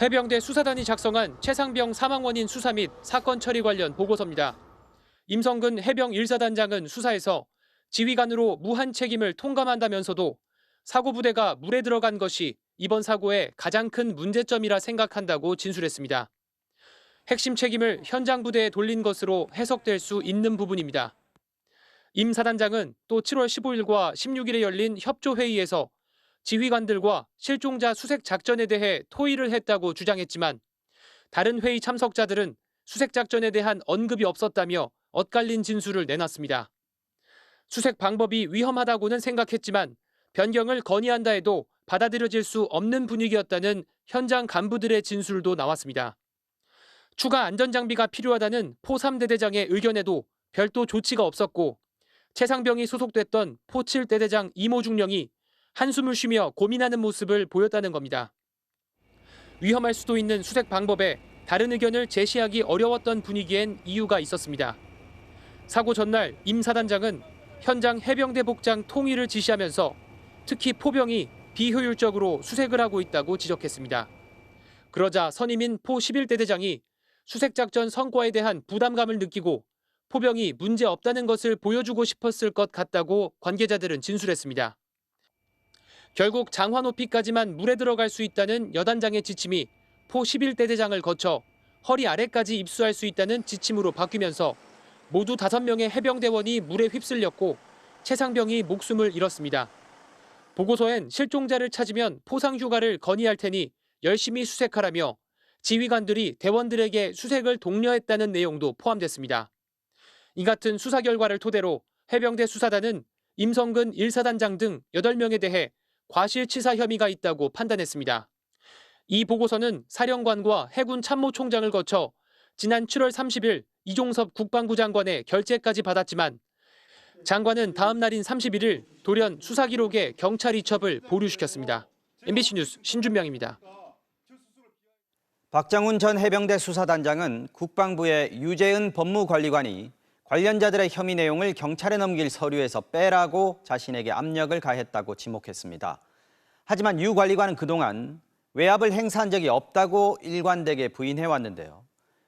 [SPEAKER 17] 해병대 수사단이 작성한 최상병 사망 원인 수사 및 사건 처리 관련 보고서입니다. 임성근 해병 1사단장은 수사에서 지휘관으로 무한 책임을 통감한다면서도 사고 부대가 물에 들어간 것이 이번 사고의 가장 큰 문제점이라 생각한다고 진술했습니다. 핵심 책임을 현장 부대에 돌린 것으로 해석될 수 있는 부분입니다. 임 사단장은 또 7월 15일과 16일에 열린 협조회의에서 지휘관들과 실종자 수색 작전에 대해 토의를 했다고 주장했지만 다른 회의 참석자들은 수색 작전에 대한 언급이 없었다며 엇갈린 진술을 내놨습니다. 수색 방법이 위험하다고는 생각했지만 변경을 건의한다 해도 받아들여질 수 없는 분위기였다는 현장 간부들의 진술도 나왔습니다. 추가 안전장비가 필요하다는 포 3대대장의 의견에도 별도 조치가 없었고 최상병이 소속됐던 포 7대대장 이모 중령이 한숨을 쉬며 고민하는 모습을 보였다는 겁니다. 위험할 수도 있는 수색 방법에 다른 의견을 제시하기 어려웠던 분위기엔 이유가 있었습니다. 사고 전날 임 사단장은 현장 해병대 복장 통일을 지시하면서 특히 포병이 비효율적으로 수색을 하고 있다고 지적했습니다. 그러자 선임인 포 11대대장이 수색작전 성과에 대한 부담감을 느끼고 포병이 문제 없다는 것을 보여주고 싶었을 것 같다고 관계자들은 진술했습니다. 결국 장화 높이까지만 물에 들어갈 수 있다는 여단장의 지침이 포 11대대장을 거쳐 허리 아래까지 입수할 수 있다는 지침으로 바뀌면서 모두 5명의 해병대원이 물에 휩쓸렸고 최상병이 목숨을 잃었습니다. 보고서엔 실종자를 찾으면 포상휴가를 건의할 테니 열심히 수색하라며 지휘관들이 대원들에게 수색을 독려했다는 내용도 포함됐습니다. 이 같은 수사 결과를 토대로 해병대 수사단은 임성근 1사단장 등 8명에 대해 과실치사 혐의가 있다고 판단했습니다. 이 보고서는 사령관과 해군 참모총장을 거쳐 지난 7월 30일 이종섭 국방부 장관의 결재까지 받았지만 장관은 다음 날인 31일 돌연 수사 기록에 경찰 이첩을 보류시켰습니다. MBC 뉴스 신준명입니다.
[SPEAKER 1] 박정훈 전 해병대 수사단장은 국방부의 유재은 법무관리관이 관련자들의 혐의 내용을 경찰에 넘길 서류에서 빼라고 자신에게 압력을 가했다고 지목했습니다. 하지만 유 관리관은 그동안 외압을 행사한 적이 없다고 일관되게 부인해왔는데요.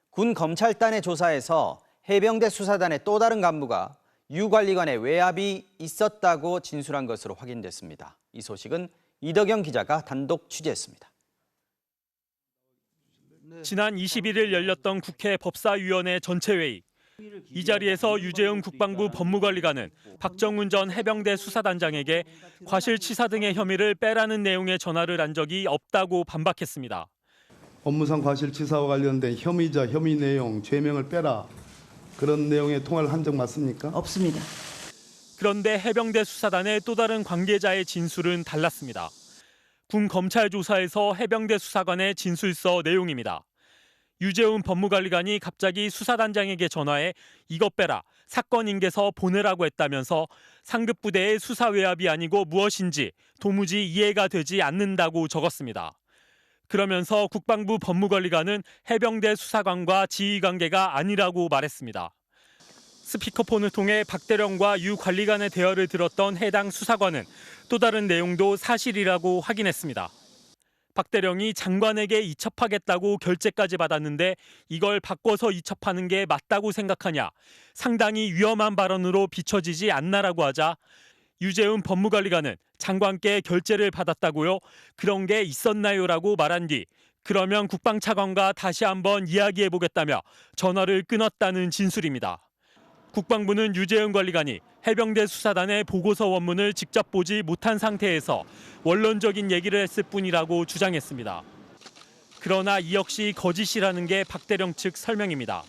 [SPEAKER 1] 군 검찰단의 조사에서 해병대 수사단의 또 다른 간부가 유 관리관의 외압이 있었다고 진술한 것으로 확인됐습니다. 이 소식은 이덕영 기자가 단독 취재했습니다.
[SPEAKER 10] 지난 21일 열렸던 국회 법사위원회 전체회의. 이 자리에서 유재은 국방부 법무관리관은 박정훈 전 해병대 수사단장에게 과실치사 등의 혐의를 빼라는 내용의 전화를 한 적이 없다고 반박했습니다.
[SPEAKER 15] 업무상 과실치사와 관련된 혐의자, 혐의 내용, 죄명을 빼라. 그런 내용의 통화를 한 적 맞습니까?
[SPEAKER 16] 없습니다.
[SPEAKER 10] 그런데 해병대 수사단의 또 다른 관계자의 진술은 달랐습니다. 군 검찰 조사에서 해병대 수사관의 진술서 내용입니다. 유재훈 법무관리관이 갑자기 수사단장에게 전화해 이것 빼라, 사건 인계서 보내라고 했다면서 상급 부대의 수사 외압이 아니고 무엇인지 도무지 이해가 되지 않는다고 적었습니다. 그러면서 국방부 법무관리관은 해병대 수사관과 지휘관계가 아니라고 말했습니다. 스피커폰을 통해 박대령과 유 관리관의 대화를 들었던 해당 수사관은 또 다른 내용도 사실이라고 확인했습니다. 박대령이 장관에게 이첩하겠다고 결재까지 받았는데 이걸 바꿔서 이첩하는 게 맞다고 생각하냐, 상당히 위험한 발언으로 비춰지지 않나라고 하자 유재은 법무관리관은 장관께 결재를 받았다고요? 그런 게 있었나요?라고 말한 뒤 그러면 국방차관과 다시 한번 이야기해보겠다며 전화를 끊었다는 진술입니다. 국방부는 유재은 관리관이 해병대 수사단의 보고서 원문을 직접 보지 못한 상태에서 원론적인 얘기를 했을 뿐이라고 주장했습니다. 그러나 이 역시 거짓이라는 게 박대령 측 설명입니다.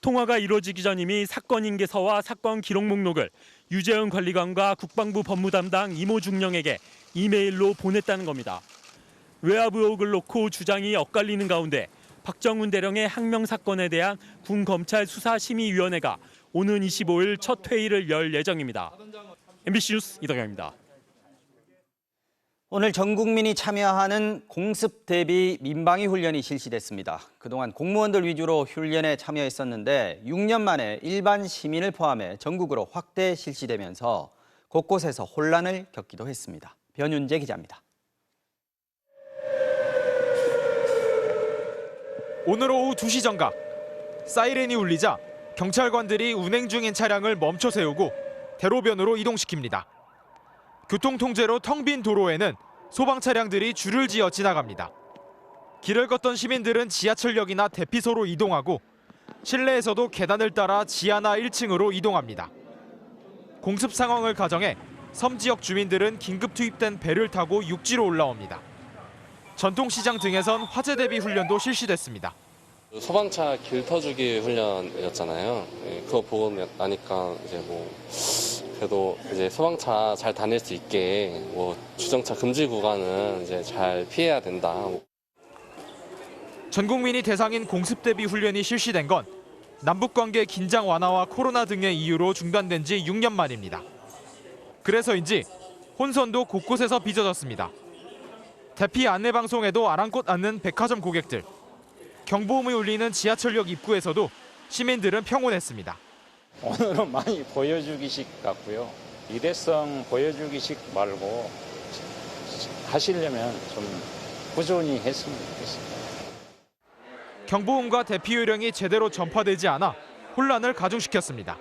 [SPEAKER 10] 통화가 이루어지기 전 이미 사건 인계서와 사건 기록 목록을 유재은 관리관과 국방부 법무담당 이모 중령에게 이메일로 보냈다는 겁니다. 외압 의혹을 놓고 주장이 엇갈리는 가운데 박정훈 대령의 항명 사건에 대한 군 검찰 수사심의위원회가 오는 25일 첫 회의를 열 예정입니다. MBC 뉴스 이덕영입니다.
[SPEAKER 1] 오늘 전 국민이 참여하는 공습 대비 민방위 훈련이 실시됐습니다. 그동안 공무원들 위주로 훈련에 참여했었는데 6년 만에 일반 시민을 포함해 전국으로 확대 실시되면서 곳곳에서 혼란을 겪기도 했습니다. 변윤재 기자입니다.
[SPEAKER 11] 오늘 오후 2시 정각, 사이렌이 울리자 경찰관들이 운행 중인 차량을 멈춰 세우고 대로변으로 이동시킵니다. 교통통제로 텅 빈 도로에는 소방 차량들이 줄을 지어 지나갑니다. 길을 걷던 시민들은 지하철역이나 대피소로 이동하고 실내에서도 계단을 따라 지하나 1층으로 이동합니다. 공습 상황을 가정해 섬 지역 주민들은 긴급 투입된 배를 타고 육지로 올라옵니다. 전통시장 등에선 화재 대비 훈련도 실시됐습니다.
[SPEAKER 18] 소방차 길 터주기 훈련이었잖아요. 그거 보고 나니까 이제
[SPEAKER 16] 그래도 이제 소방차 잘 다닐 수 있게 주정차 금지 구간은 이제 잘 피해야 된다.
[SPEAKER 11] 전 국민이 대상인 공습 대비 훈련이 실시된 건 남북 관계 긴장 완화와 코로나 등의 이유로 중단된 지 6년 만입니다. 그래서인지 혼선도 곳곳에서 빚어졌습니다. 대피 안내 방송에도 아랑곳 않는 백화점 고객들. 경보음이 울리는 지하철역 입구에서도 시민들은 평온했습니다.
[SPEAKER 18] 오늘은 많이 보여주기식 같고요. 일회성 보여주기식 말고 하시려면 좀 꾸준히 했으면 좋겠습니다.
[SPEAKER 11] 경보음과 대피 요령이 제대로 전파되지 않아 혼란을 가중시켰습니다.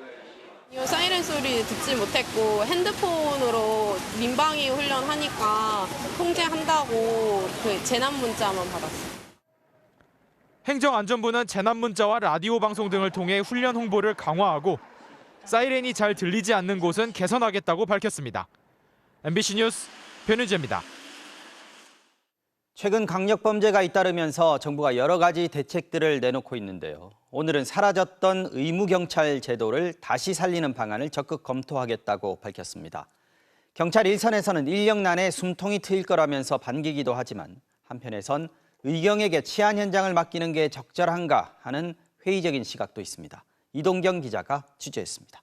[SPEAKER 19] 사이렌 소리 듣지 못했고 핸드폰으로 민방위 훈련하니까 통제한다고 그 재난 문자만 받았어요.
[SPEAKER 11] 행정안전부는 재난 문자와 라디오 방송 등을 통해 훈련 홍보를 강화하고 사이렌이 잘 들리지 않는 곳은 개선하겠다고 밝혔습니다. MBC 뉴스 변유재입니다.
[SPEAKER 1] 최근 강력범죄가 잇따르면서 정부가 여러 가지 대책들을 내놓고 있는데요. 오늘은 사라졌던 의무경찰 제도를 다시 살리는 방안을 적극 검토하겠다고 밝혔습니다. 경찰 일선에서는 인력난에 숨통이 트일 거라면서 반기기도 하지만 한편에선 의경에게 치안 현장을 맡기는 게 적절한가 하는 회의적인 시각도 있습니다. 이동경 기자가 취재했습니다.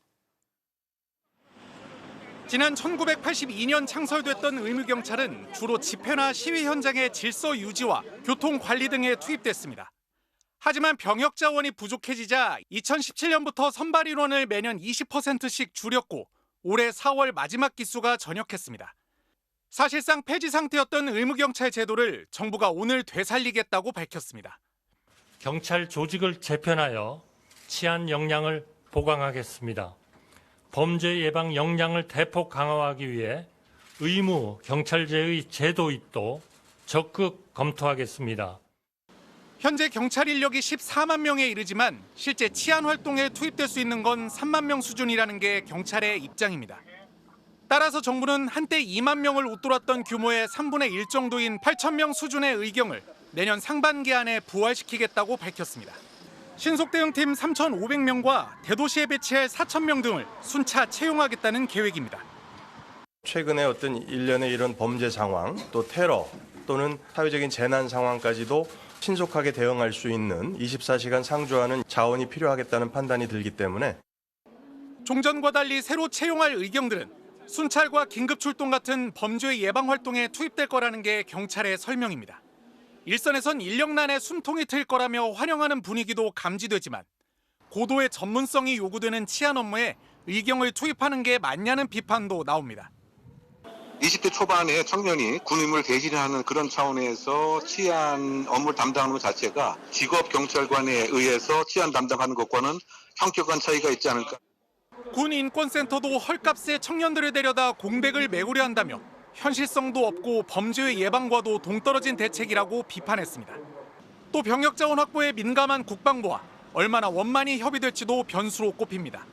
[SPEAKER 21] 지난 1982년 창설됐던 의무경찰은 주로 집회나 시위 현장의 질서 유지와 교통 관리 등에 투입됐습니다. 하지만 병역 자원이 부족해지자 2017년부터 선발 인원을 매년 20%씩 줄였고 올해 4월 마지막 기수가 전역했습니다. 사실상 폐지 상태였던 의무경찰 제도를 정부가 오늘 되살리겠다고 밝혔습니다.
[SPEAKER 22] 경찰 조직을 재편하여 치안 역량을 보강하겠습니다. 범죄 예방 역량을 대폭 강화하기 위해 의무 경찰제의 제도입도 적극 검토하겠습니다.
[SPEAKER 21] 현재 경찰 인력이 14만 명에 이르지만 실제 치안 활동에 투입될 수 있는 건 3만 명 수준이라는 게 경찰의 입장입니다. 따라서 정부는 한때 2만 명을 웃돌았던 규모의 3분의 1 정도인 8천 명 수준의 의경을 내년 상반기 안에 부활시키겠다고 밝혔습니다. 신속대응팀 3,500명과 대도시에 배치할 4,000명 등을 순차 채용하겠다는 계획입니다.
[SPEAKER 23] 최근에 어떤 일련의 이런 범죄 상황, 또 테러 또는 사회적인 재난 상황까지도 신속하게 대응할 수 있는 24시간 상주하는 자원이 필요하겠다는 판단이 들기 때문에
[SPEAKER 21] 종전과 달리 새로 채용할 의경들은 순찰과 긴급 출동 같은 범죄 예방 활동에 투입될 거라는 게 경찰의 설명입니다. 일선에선 인력난에 숨통이 트일 거라며 환영하는 분위기도 감지되지만 고도의 전문성이 요구되는 치안 업무에 의경을 투입하는 게 맞냐는 비판도 나옵니다.
[SPEAKER 27] 20대 초반의 청년이 군임을 대신하는 그런 차원에서 치안 업무를 담당하는 것 자체가 직업 경찰관에 의해서 치안 담당하는 것과는 현격한 차이가 있지 않을까.
[SPEAKER 21] 군 인권센터도 헐값에 청년들을 데려다 공백을 메우려 한다며 현실성도 없고 범죄 예방과도 동떨어진 대책이라고 비판했습니다. 또 병역 자원 확보에 민감한 국방부와 얼마나 원만히 협의될지도 변수로 꼽힙니다.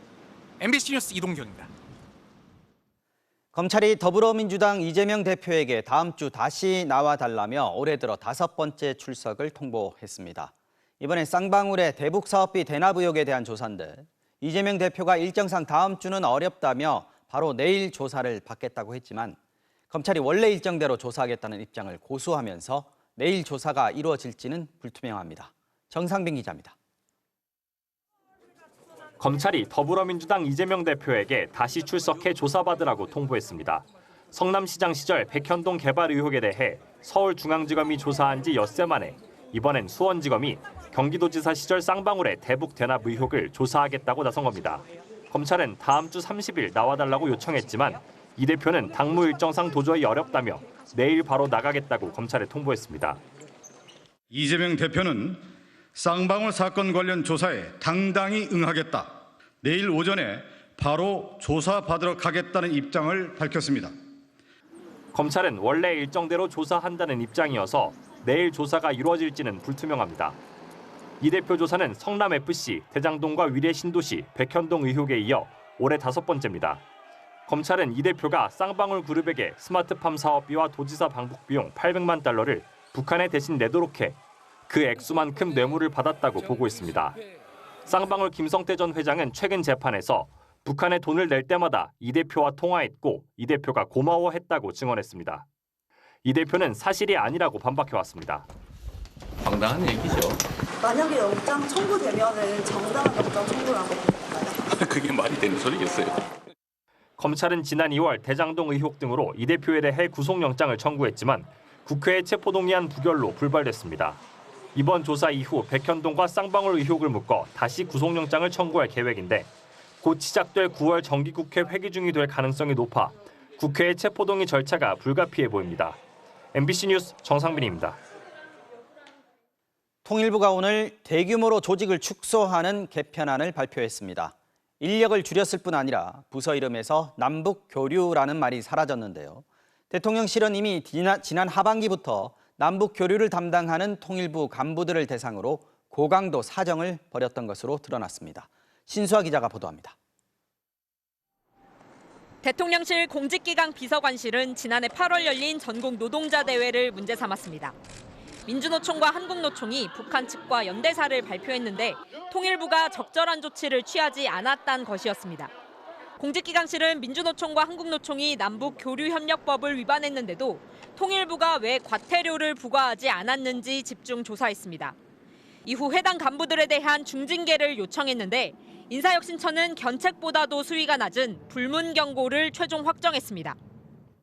[SPEAKER 21] MBC 뉴스 이동경입니다.
[SPEAKER 1] 검찰이 더불어민주당 이재명 대표에게 다음 주 다시 나와달라며 올해 들어 5번째 출석을 통보했습니다. 이번엔 쌍방울의 대북 사업비 대납 의혹에 대한 조사인데 이재명 대표가 일정상 다음 주는 어렵다며 바로 내일 조사를 받겠다고 했지만 검찰이 원래 일정대로 조사하겠다는 입장을 고수하면서 내일 조사가 이루어질지는 불투명합니다. 정상빈 기자입니다.
[SPEAKER 28] 검찰이 더불어민주당 이재명 대표에게 다시 출석해 조사받으라고 통보했습니다. 성남시장 시절 백현동 개발 의혹에 대해 서울중앙지검이 조사한 지 엿새 만에 이번엔 수원지검이 경기도지사 시절 쌍방울의 대북 대납 의혹을 조사하겠다고 나선 겁니다. 검찰은 다음 주 30일 나와달라고 요청했지만 이 대표는 당무 일정상 도저히 어렵다며 내일 바로 나가겠다고 검찰에 통보했습니다.
[SPEAKER 29] 이재명 대표는 쌍방울 사건 관련 조사에 당당히 응하겠다. 내일 오전에 바로 조사받으러 가겠다는 입장을 밝혔습니다.
[SPEAKER 28] 검찰은 원래 일정대로 조사한다는 입장이어서 내일 조사가 이루어질지는 불투명합니다. 이 대표 조사는 성남FC, 대장동과 위례신도시, 백현동 의혹에 이어 올해 5번째입니다. 검찰은 이 대표가 쌍방울 그룹에게 스마트팜 사업비와 도지사 방북 비용 800만 달러를 북한에 대신 내도록 해 그 액수만큼 뇌물을 받았다고 보고 있습니다. 쌍방울 김성태 전 회장은 최근 재판에서 북한에 돈을 낼 때마다 이 대표와 통화했고 이 대표가 고마워했다고 증언했습니다. 이 대표는 사실이 아니라고 반박해왔습니다.
[SPEAKER 2] 황당한 얘기죠.
[SPEAKER 4] 만약에 영장 청구되면은 정당한 영장 청구라고 볼까요?
[SPEAKER 2] 그게 말이 되는 소리겠어요.
[SPEAKER 28] 검찰은 지난 2월 대장동 의혹 등으로 이 대표에 대해 구속영장을 청구했지만 국회의 체포동의안 부결로 불발됐습니다. 이번 조사 이후 백현동과 쌍방울 의혹을 묶어 다시 구속영장을 청구할 계획인데 곧 시작될 9월 정기국회 회기 중이 될 가능성이 높아 국회의 체포동의 절차가 불가피해 보입니다. MBC 뉴스 정상빈입니다.
[SPEAKER 1] 통일부가 오늘 대규모로 조직을 축소하는 개편안을 발표했습니다. 인력을 줄였을 뿐 아니라 부서 이름에서 남북교류라는 말이 사라졌는데요. 대통령실은 이미 지난 하반기부터 남북교류를 담당하는 통일부 간부들을 대상으로 고강도 사정을 벌였던 것으로 드러났습니다. 신수아 기자가 보도합니다.
[SPEAKER 5] 대통령실 공직기강 비서관실은 지난해 8월 열린 전국 노동자 대회를 문제 삼았습니다. 민주노총과 한국노총이 북한 측과 연대사를 발표했는데 통일부가 적절한 조치를 취하지 않았다는 것이었습니다. 공직기강실은 민주노총과 한국노총이 남북교류협력법을 위반했는데도 통일부가 왜 과태료를 부과하지 않았는지 집중 조사했습니다. 이후 해당 간부들에 대한 중징계를 요청했는데 인사혁신처는 견책보다도 수위가 낮은 불문 경고를 최종 확정했습니다.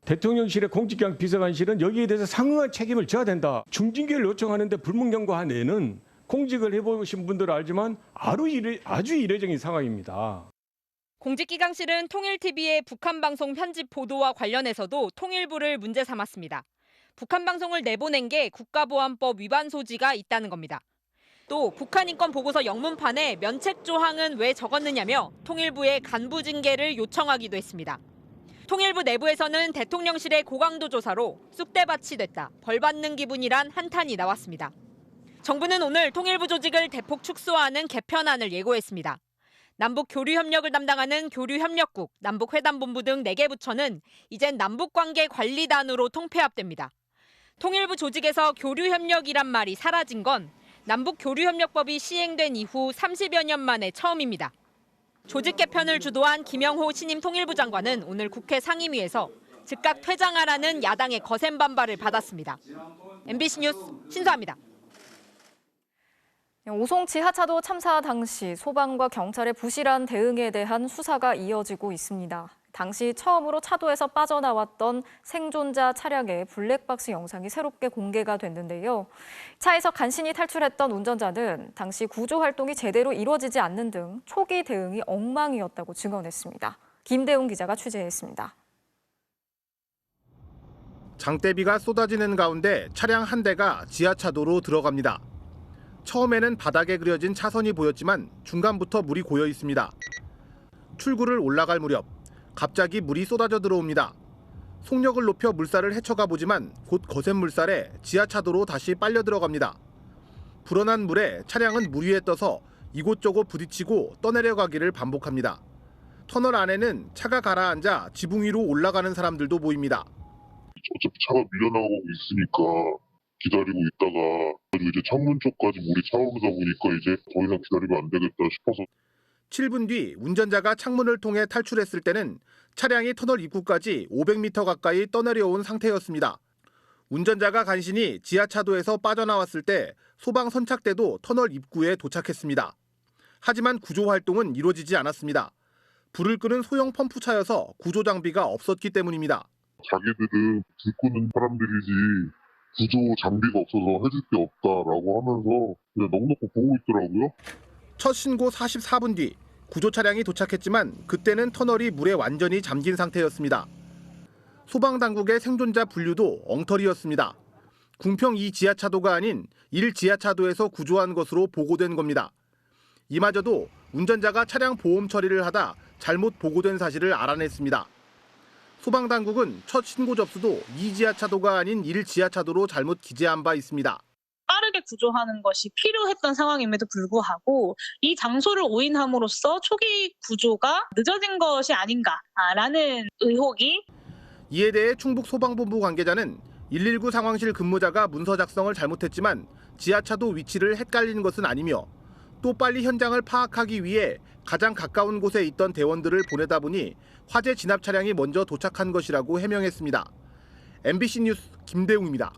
[SPEAKER 6] 대통령실의 공직기강 비서관실은 여기에 대해서 상응한 책임을 져야 된다. 중징계를 요청하는데 불문경고한 애는 공직을 해보신 분들은 알지만 아주 이례적인 상황입니다.
[SPEAKER 5] 공직기강실은 통일TV의 북한방송 편집 보도와 관련해서도 통일부를 문제 삼았습니다. 북한방송을 내보낸 게 국가보안법 위반 소지가 있다는 겁니다. 또 북한인권보고서 영문판에 면책 조항은 왜 적었느냐며 통일부에 간부 징계를 요청하기도 했습니다. 통일부 내부에서는 대통령실의 고강도 조사로 쑥대밭이 됐다, 벌받는 기분이란 한탄이 나왔습니다. 정부는 오늘 통일부 조직을 대폭 축소하는 개편안을 예고했습니다. 남북 교류 협력을 담당하는 교류협력국, 남북회담본부 등 4개 부처는 이젠 남북관계관리단으로 통폐합됩니다. 통일부 조직에서 교류협력이란 말이 사라진 건 남북교류협력법이 시행된 이후 30여 년 만에 처음입니다. 조직 개편을 주도한 김영호 신임 통일부 장관은 오늘 국회 상임위에서 즉각 퇴장하라는 야당의 거센 반발을 받았습니다. MBC 뉴스 신수아입니다.
[SPEAKER 3] 오송치 하차도 참사 당시 소방과 경찰의 부실한 대응에 대한 수사가 이어지고 있습니다. 당시 처음으로 차도에서 빠져나왔던 생존자 차량의 블랙박스 영상이 새롭게 공개가 됐는데요. 차에서 간신히 탈출했던 운전자는 당시 구조 활동이 제대로 이루어지지 않는 등 초기 대응이 엉망이었다고 증언했습니다. 김대웅 기자가 취재했습니다.
[SPEAKER 9] 장대비가 쏟아지는 가운데 차량 한 대가 지하차도로 들어갑니다. 처음에는 바닥에 그려진 차선이 보였지만 중간부터 물이 고여 있습니다. 출구를 올라갈 무렵 갑자기 물이 쏟아져 들어옵니다. 속력을 높여 물살을 헤쳐가 보지만 곧 거센 물살에 지하차도로 다시 빨려 들어갑니다. 불어난 물에 차량은 물 위에 떠서 이곳저곳 부딪히고 떠내려가기를 반복합니다. 터널 안에는 차가 가라앉아 지붕 위로 올라가는 사람들도 보입니다.
[SPEAKER 20] 어차피 차가 밀려나가고 있으니까 기다리고 있다가 이제 창문 쪽까지 물이 차오르다 보니까 이제 더 이상 기다리면 안 되겠다 싶어서
[SPEAKER 9] 7분 뒤 운전자가 창문을 통해 탈출했을 때는 차량이 터널 입구까지 500m 가까이 떠내려온 상태였습니다. 운전자가 간신히 지하차도에서 빠져나왔을 때 소방 선착대도 터널 입구에 도착했습니다. 하지만 구조 활동은 이루어지지 않았습니다. 불을 끄는 소형 펌프차여서 구조 장비가 없었기 때문입니다.
[SPEAKER 20] 자기들은 불 끄는 사람들이지 구조 장비가 없어서 해줄 게 없다라고 하면서 그냥 넋놓고 보고 있더라고요.
[SPEAKER 9] 첫 신고 44분 뒤 구조 차량이 도착했지만 그때는 터널이 물에 완전히 잠긴 상태였습니다. 소방당국의 생존자 분류도 엉터리였습니다. 궁평 2 지하차도가 아닌 1 지하차도에서 구조한 것으로 보고된 겁니다. 이마저도 운전자가 차량 보험 처리를 하다 잘못 보고된 사실을 알아냈습니다. 소방당국은 첫 신고 접수도 2 지하차도가 아닌 1 지하차도로 잘못 기재한 바 있습니다.
[SPEAKER 14] 빠르게 구조하는 것이 필요했던 상황임에도 불구하고 이 장소를 오인함으로써 초기 구조가 늦어진 것이 아닌가라는 의혹이.
[SPEAKER 9] 이에 대해 충북소방본부 관계자는 119 상황실 근무자가 문서 작성을 잘못했지만 지하차도 위치를 헷갈린 것은 아니며 또 빨리 현장을 파악하기 위해 가장 가까운 곳에 있던 대원들을 보내다 보니 화재 진압 차량이 먼저 도착한 것이라고 해명했습니다. MBC 뉴스 김대웅입니다.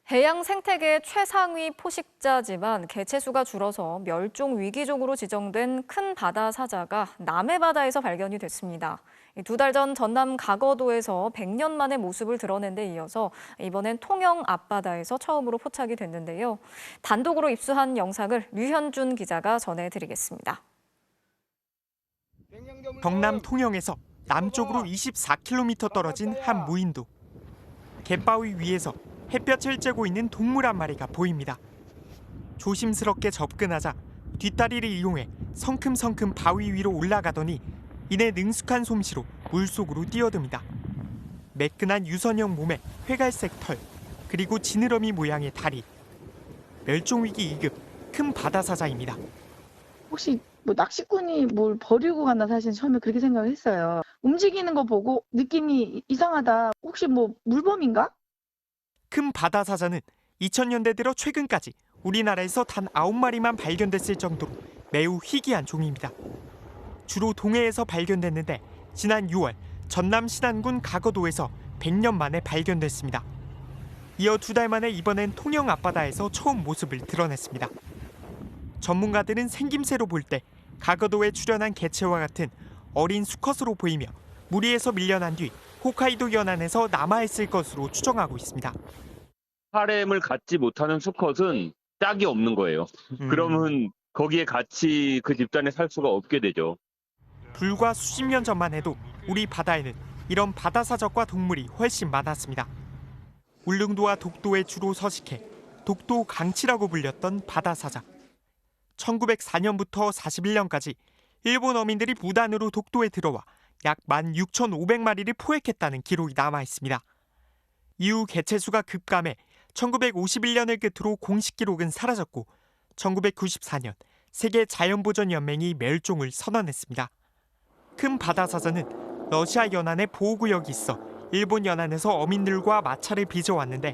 [SPEAKER 3] 해양 생태계 최상위 포식자지만 개체수가 줄어서 멸종 위기종으로 지정된 큰 바다 사자가 남해 바다에서 발견이 됐습니다. 2달 전 전남 가거도에서 100년 만에 모습을 드러낸 데 이어서 이번엔 통영 앞바다에서 처음으로 포착이 됐는데요. 단독으로 입수한 영상을 류현준 기자가 전해드리겠습니다.
[SPEAKER 7] 경남 통영에서 남쪽으로 24km 떨어진 한 무인도. 갯바위 위에서 햇볕을 쬐고 있는 동물 한 마리가 보입니다. 조심스럽게 접근하자 뒷다리를 이용해 성큼성큼 바위 위로 올라가더니 이내 능숙한 솜씨로 물속으로 뛰어듭니다. 매끈한 유선형 몸에 회갈색 털, 그리고 지느러미 모양의 다리. 멸종위기 2급 큰 바다사자입니다.
[SPEAKER 8] 혹시 낚시꾼이 뭘 버리고 갔나 사실 처음에 그렇게 생각을 했어요. 움직이는 거 보고 느낌이 이상하다. 혹시 물범인가?
[SPEAKER 7] 큰 바다사자는 2000년대 들어 최근까지 우리나라에서 단 9마리만 발견됐을 정도로 매우 희귀한 종입니다. 주로 동해에서 발견됐는데 지난 6월 전남 신안군 가거도에서 100년 만에 발견됐습니다. 이어 2달 만에 이번엔 통영 앞바다에서 처음 모습을 드러냈습니다. 전문가들은 생김새로 볼 때 가거도에 출현한 개체와 같은 어린 수컷으로 보이며 무리에서 밀려난 뒤 홋카이도 연안에서 남아있을 것으로 추정하고 있습니다.
[SPEAKER 12] 하렘을 갖지 못하는 수컷은 짝이 없는 거예요. 그러면 거기에 같이 그 집단에 살 수가 없게 되죠.
[SPEAKER 7] 불과 수십 년 전만 해도 우리 바다에는 이런 바다사적과 동물이 훨씬 많았습니다. 울릉도와 독도에 주로 서식해 독도 강치라고 불렸던 바다사자. 1904년부터 41년까지 일본 어민들이 무단으로 독도에 들어와 약 16,500마리를 포획했다는 기록이 남아 있습니다. 이후 개체수가 급감해 1951년을 끝으로 공식 기록은 사라졌고 1994년 세계 자연보전연맹이 멸종을 선언했습니다. 큰 바다사자는 러시아 연안에 보호구역이 있어 일본 연안에서 어민들과 마찰을 빚어왔는데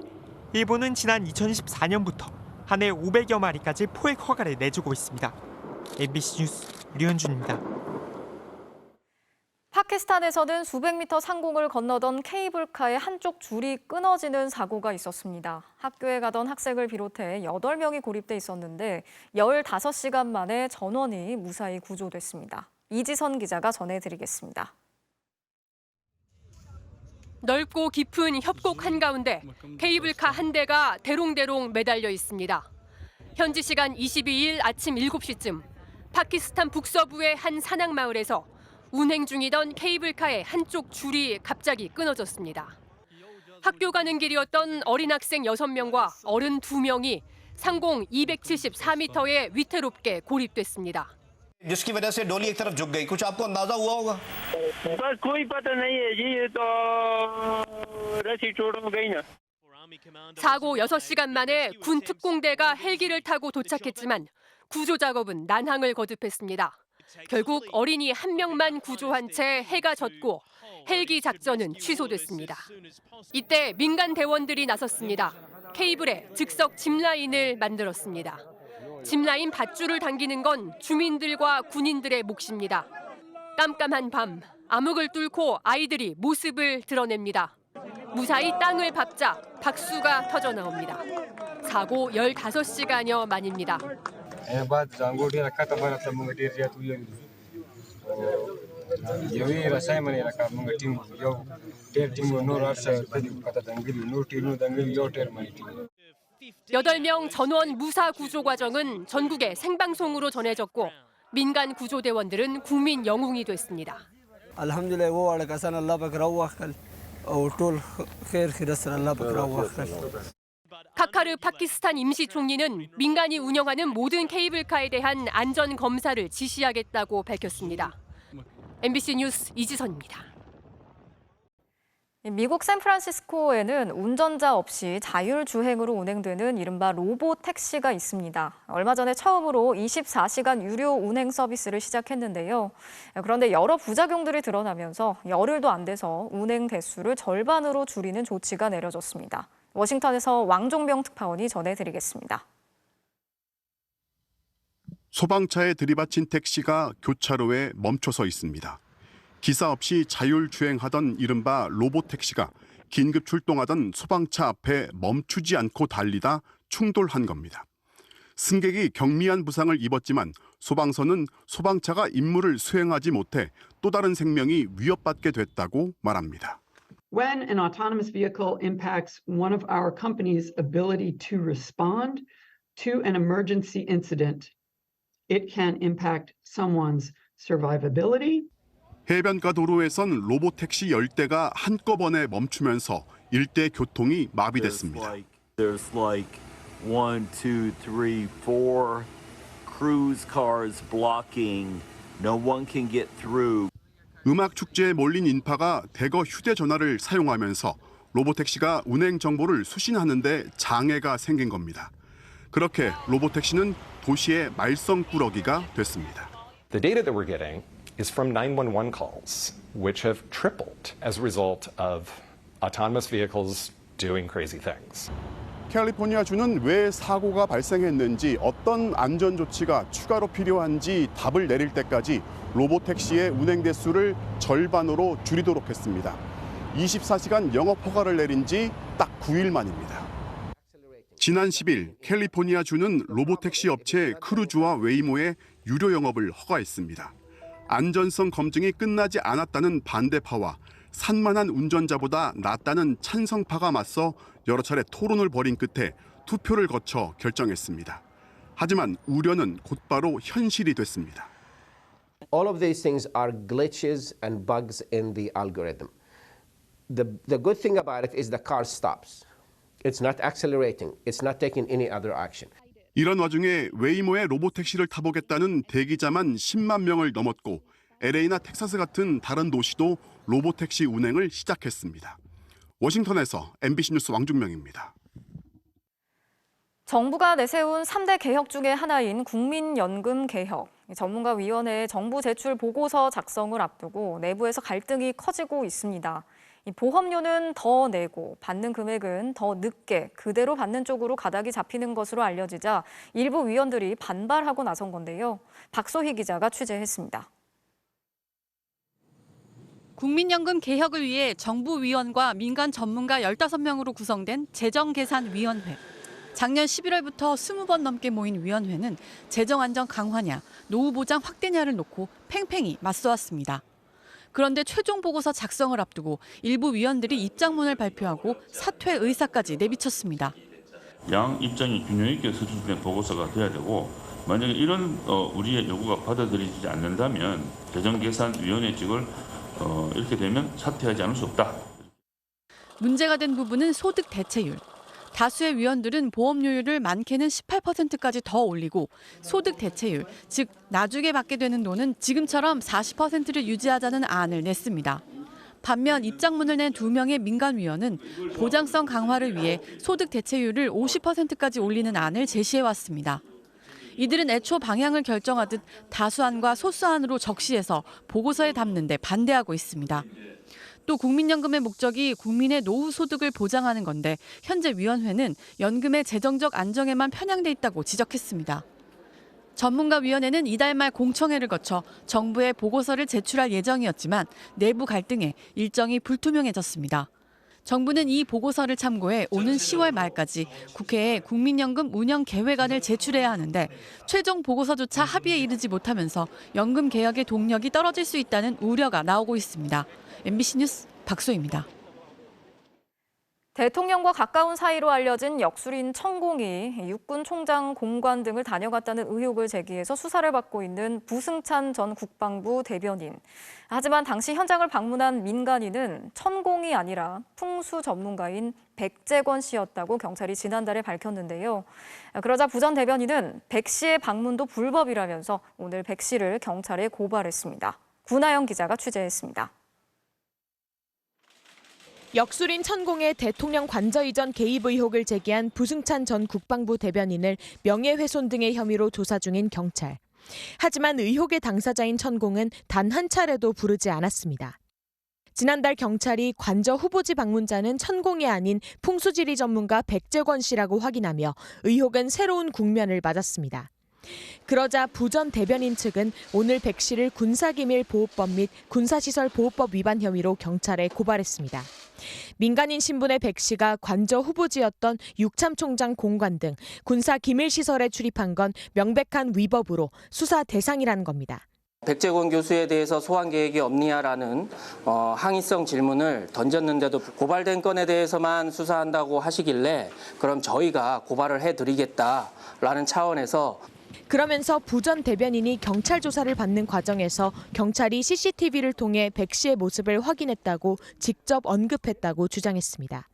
[SPEAKER 7] 일본은 지난 2014년부터 한 해 500여 마리까지 포획 허가를 내주고 있습니다. MBC 뉴스 류현준입니다.
[SPEAKER 3] 파키스탄에서는 수백 미터 상공을 건너던 케이블카의 한쪽 줄이 끊어지는 사고가 있었습니다. 학교에 가던 학생을 비롯해 8명이 고립돼 있었는데 15시간 만에 전원이 무사히 구조됐습니다. 이지선 기자가 전해드리겠습니다.
[SPEAKER 13] 넓고 깊은 협곡 한가운데 케이블카 한 대가 대롱대롱 매달려 있습니다. 현지 시간 22일 아침 7시쯤 파키스탄 북서부의 한 산악마을에서 운행 중이던 케이블카의 한쪽 줄이 갑자기 끊어졌습니다. 학교 가는 길이었던 어린 학생 6명과 어른 2명이 상공 274m에 위태롭게 고립됐습니다.
[SPEAKER 15] जिसकी वजह से डोली एक तरफ झुक गई कुछ आपको अंदाजा हुआ होगा
[SPEAKER 17] बस कोई पता नहीं है जी ये तो रस्सी छोड़ गई ना
[SPEAKER 13] 사고 6시간 만에 군 특공대가 헬기를 타고 도착했지만 구조 작업은 난항을 거듭했습니다. 결국 어린이 1명만 구조한 채 해가 졌고 헬기 작전은 취소됐습니다. 이때 민간 대원들이 나섰습니다. 케이블에 즉석 짚라인을 만들었습니다. 짚라인 밧줄을 당기는 건 주민들과 군인들의 몫입니다. 깜깜한 밤, 암흑을 뚫고 아이들이 모습을 드러냅니다. 무사히 땅을 밟자 박수가 터져 나옵니다. 사고 15시간여 만입니다. 여덟 명 전원 무사 구조 과정은 전국에 생방송으로 전해졌고 민간 구조대원들은 국민 영웅이 됐습니다. 카카르 파키스탄 임시 총리는 민간이 운영하는 모든 케이블카에 대한 안전 검사를 지시하겠다고 밝혔습니다. MBC 뉴스 이지선입니다.
[SPEAKER 3] 미국 샌프란시스코에는 운전자 없이 자율주행으로 운행되는 이른바 로봇 택시가 있습니다. 얼마 전에 처음으로 24시간 유료 운행 서비스를 시작했는데요. 그런데 여러 부작용들이 드러나면서 열흘도 안 돼서 운행 대수를 절반으로 줄이는 조치가 내려졌습니다. 워싱턴에서 왕종병 특파원이 전해드리겠습니다.
[SPEAKER 10] 소방차에 들이받친 택시가 교차로에 멈춰서 있습니다. 기사 없이 자율주행하던 이른바 로봇택시가 긴급 출동하던 소방차 앞에 멈추지 않고 달리다 충돌한 겁니다. 승객이 경미한 부상을 입었지만 소방서는 소방차가 임무를 수행하지 못해 또 다른 생명이 위협받게 됐다고 말합니다.
[SPEAKER 11] When an autonomous vehicle impacts one of our company's ability to respond to an emergency incident, it can impact someone's survivability.
[SPEAKER 10] 해변가 도로에선 로봇택시 10대가 한꺼번에 멈추면서 일대 교통이 마비됐습니다.
[SPEAKER 16] There's like 1, 2, 3, 4 cruise cars blocking. No one can get through.
[SPEAKER 10] 음악 축제에 몰린 인파가 대거 휴대전화를 사용하면서 로봇택시가 운행 정보를 수신하는데 장애가 생긴 겁니다. 그렇게 로봇택시는 도시의 말썽꾸러기가 됐습니다.
[SPEAKER 18] The data that we're getting is from 911 calls, which have tripled as a result of autonomous vehicles doing crazy things.
[SPEAKER 10] 캘리포니아주는 왜 사고가 발생했는지 어떤 안전 조치가 추가로 필요한지 답을 내릴 때까지 로봇택시의 운행 대수를 절반으로 줄이도록 했습니다. 24시간 영업 허가를 내린 지 딱 9일 만입니다. 지난 10일 캘리포니아주는 로봇택시 업체 크루즈와 웨이모의 유료 영업을 허가했습니다. 안전성 검증이 끝나지 않았다는 반대파와 산만한 운전자보다 낫다는 찬성파가 맞서 여러 차례 토론을 벌인 끝에 투표를 거쳐 결정했습니다. 하지만 우려는 곧바로 현실이 됐습니다.
[SPEAKER 19] All of these things are glitches and bugs in the algorithm. The good thing about it is the car stops. It's not accelerating. It's not taking any other action.
[SPEAKER 10] 이런 와중에 웨이모의 로봇택시를 타보겠다는 대기자만 10만 명을 넘었고 LA나 텍사스 같은 다른 도시도 로봇택시 운행을 시작했습니다. 워싱턴에서 MBC 뉴스 왕중명입니다.
[SPEAKER 3] 정부가 내세운 3대 개혁 중의 하나인 국민연금 개혁. 전문가위원회의 정부 제출 보고서 작성을 앞두고 내부에서 갈등이 커지고 있습니다. 보험료는 더 내고 받는 금액은 더 늦게 그대로 받는 쪽으로 가닥이 잡히는 것으로 알려지자 일부 위원들이 반발하고 나선 건데요. 박소희 기자가 취재했습니다.
[SPEAKER 22] 국민연금 개혁을 위해 정부 위원과 민간 전문가 15명으로 구성된 재정계산위원회. 작년 11월부터 20번 넘게 모인 위원회는 재정 안정 강화냐, 노후 보장 확대냐를 놓고 팽팽히 맞서왔습니다. 그런데 최종 보고서 작성을 앞두고 일부 위원들이 입장문을 발표하고 사퇴 의사까지 내비쳤습니다.
[SPEAKER 24] 양 입장이 균형 있게 수준된 보고서가 돼야 되고 만약에 이런 우리의 요구가 받아들이지 않는다면 재정계산위원회직을 이렇게 되면 사퇴하지 않을 수 없다.
[SPEAKER 22] 문제가 된 부분은 소득 대체율. 다수의 위원들은 보험료율을 많게는 18%까지 더 올리고 소득 대체율, 즉 나중에 받게 되는 돈은 지금처럼 40%를 유지하자는 안을 냈습니다. 반면 입장문을 낸 2명의 민간위원은 보장성 강화를 위해 소득 대체율을 50%까지 올리는 안을 제시해왔습니다. 이들은 애초 방향을 결정하듯 다수안과 소수안으로 적시해서 보고서에 담는 데 반대하고 있습니다. 또 국민연금의 목적이 국민의 노후 소득을 보장하는 건데 현재 위원회는 연금의 재정적 안정에만 편향돼 있다고 지적했습니다. 전문가위원회는 이달 말 공청회를 거쳐 정부에 보고서를 제출할 예정이었지만 내부 갈등에 일정이 불투명해졌습니다. 정부는 이 보고서를 참고해 오는 10월 말까지 국회에 국민연금 운영 계획안을 제출해야 하는데 최종 보고서조차 합의에 이르지 못하면서 연금 개혁의 동력이 떨어질 수 있다는 우려가 나오고 있습니다. MBC 뉴스 박소희입니다.
[SPEAKER 3] 대통령과 가까운 사이로 알려진 역술인 천공이 육군 총장 공관 등을 다녀갔다는 의혹을 제기해서 수사를 받고 있는 부승찬 전 국방부 대변인. 하지만 당시 현장을 방문한 민간인은 천공이 아니라 풍수 전문가인 백재권 씨였다고 경찰이 지난달에 밝혔는데요. 그러자 부 전 대변인은 백 씨의 방문도 불법이라면서 오늘 백 씨를 경찰에 고발했습니다. 구나영 기자가 취재했습니다.
[SPEAKER 25] 역술인 천공의 대통령 관저 이전 개입 의혹을 제기한 부승찬 전 국방부 대변인을 명예훼손 등의 혐의로 조사 중인 경찰. 하지만 의혹의 당사자인 천공은 단 한 차례도 부르지 않았습니다. 지난달 경찰이 관저 후보지 방문자는 천공이 아닌 풍수지리 전문가 백재권 씨라고 확인하며 의혹은 새로운 국면을 맞았습니다. 그러자 부 전 대변인 측은 오늘 백 씨를 군사기밀보호법 및 군사시설보호법 위반 혐의로 경찰에 고발했습니다. 민간인 신분의 백 씨가 관저 후보지였던 육참총장 공관 등 군사기밀시설에 출입한 건 명백한 위법으로 수사 대상이라는 겁니다.
[SPEAKER 1] 백재권 교수에 대해서 소환 계획이 없느냐라는 항의성 질문을 던졌는데도 고발된 건에 대해서만 수사한다고 하시길래 그럼 저희가 고발을 해드리겠다라는 차원에서
[SPEAKER 25] 그러면서 부 전 대변인이 경찰 조사를 받는 과정에서 경찰이 CCTV를 통해 백 씨의 모습을 확인했다고 직접 언급했다고 주장했습니다.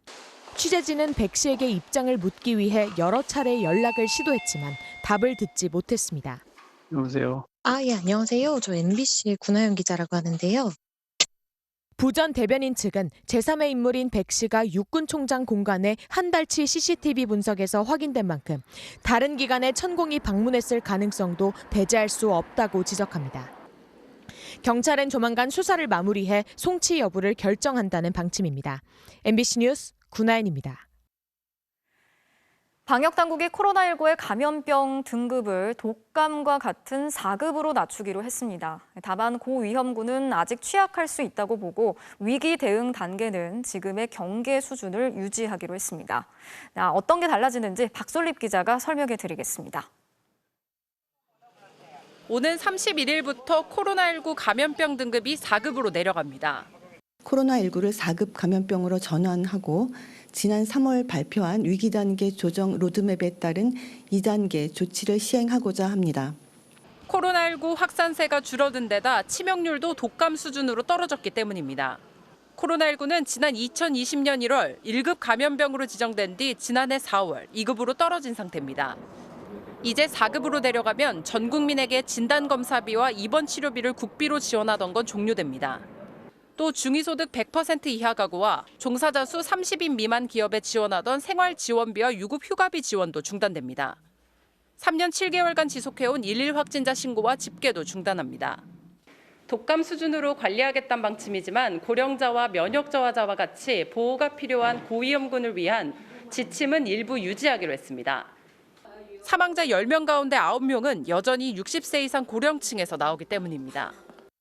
[SPEAKER 25] 취재진은 백 씨에게 입장을 묻기 위해 여러 차례 연락을 시도했지만 답을 듣지 못했습니다.
[SPEAKER 2] 여보세요.
[SPEAKER 4] 예, 안녕하세요. 저 MBC의 구나연 기자라고 하는데요.
[SPEAKER 25] 부 전 대변인 측은 제3의 인물인 백 씨가 육군 총장 공관에 한 달치 CCTV 분석에서 확인된 만큼 다른 기관에 천공이 방문했을 가능성도 배제할 수 없다고 지적합니다. 경찰은 조만간 수사를 마무리해 송치 여부를 결정한다는 방침입니다. MBC 뉴스 구나연입니다.
[SPEAKER 3] 방역당국이 코로나19의 감염병 등급을 독감과 같은 4급으로 낮추기로 했습니다. 다만 고위험군은 아직 취약할 수 있다고 보고 위기 대응 단계는 지금의 경계 수준을 유지하기로 했습니다. 어떤 게 달라지는지 박솔립 기자가 설명해 드리겠습니다.
[SPEAKER 21] 오는 31일부터 코로나19 감염병 등급이 4급으로 내려갑니다.
[SPEAKER 23] 코로나19를 4급 감염병으로 전환하고 지난 3월 발표한 위기 단계 조정 로드맵에 따른 2단계 조치를 시행하고자 합니다.
[SPEAKER 21] 코로나19 확산세가 줄어든 데다 치명률도 독감 수준으로 떨어졌기 때문입니다. 코로나19는 지난 2020년 1월 1급 감염병으로 지정된 뒤 지난해 4월 2급으로 떨어진 상태입니다. 이제 4급으로 내려가면 전 국민에게 진단검사비와 입원 치료비를 국비로 지원하던 건 종료됩니다. 또 중위소득 100% 이하 가구와 종사자 수 30인 미만 기업에 지원하던 생활지원비와 유급 휴가비 지원도 중단됩니다. 3년 7개월간 지속해온 일일 확진자 신고와 집계도 중단합니다. 독감 수준으로 관리하겠다는 방침이지만 고령자와 면역 저하자와 같이 보호가 필요한 고위험군을 위한 지침은 일부 유지하기로 했습니다. 사망자 10명 가운데 9명은 여전히 60세 이상 고령층에서 나오기 때문입니다.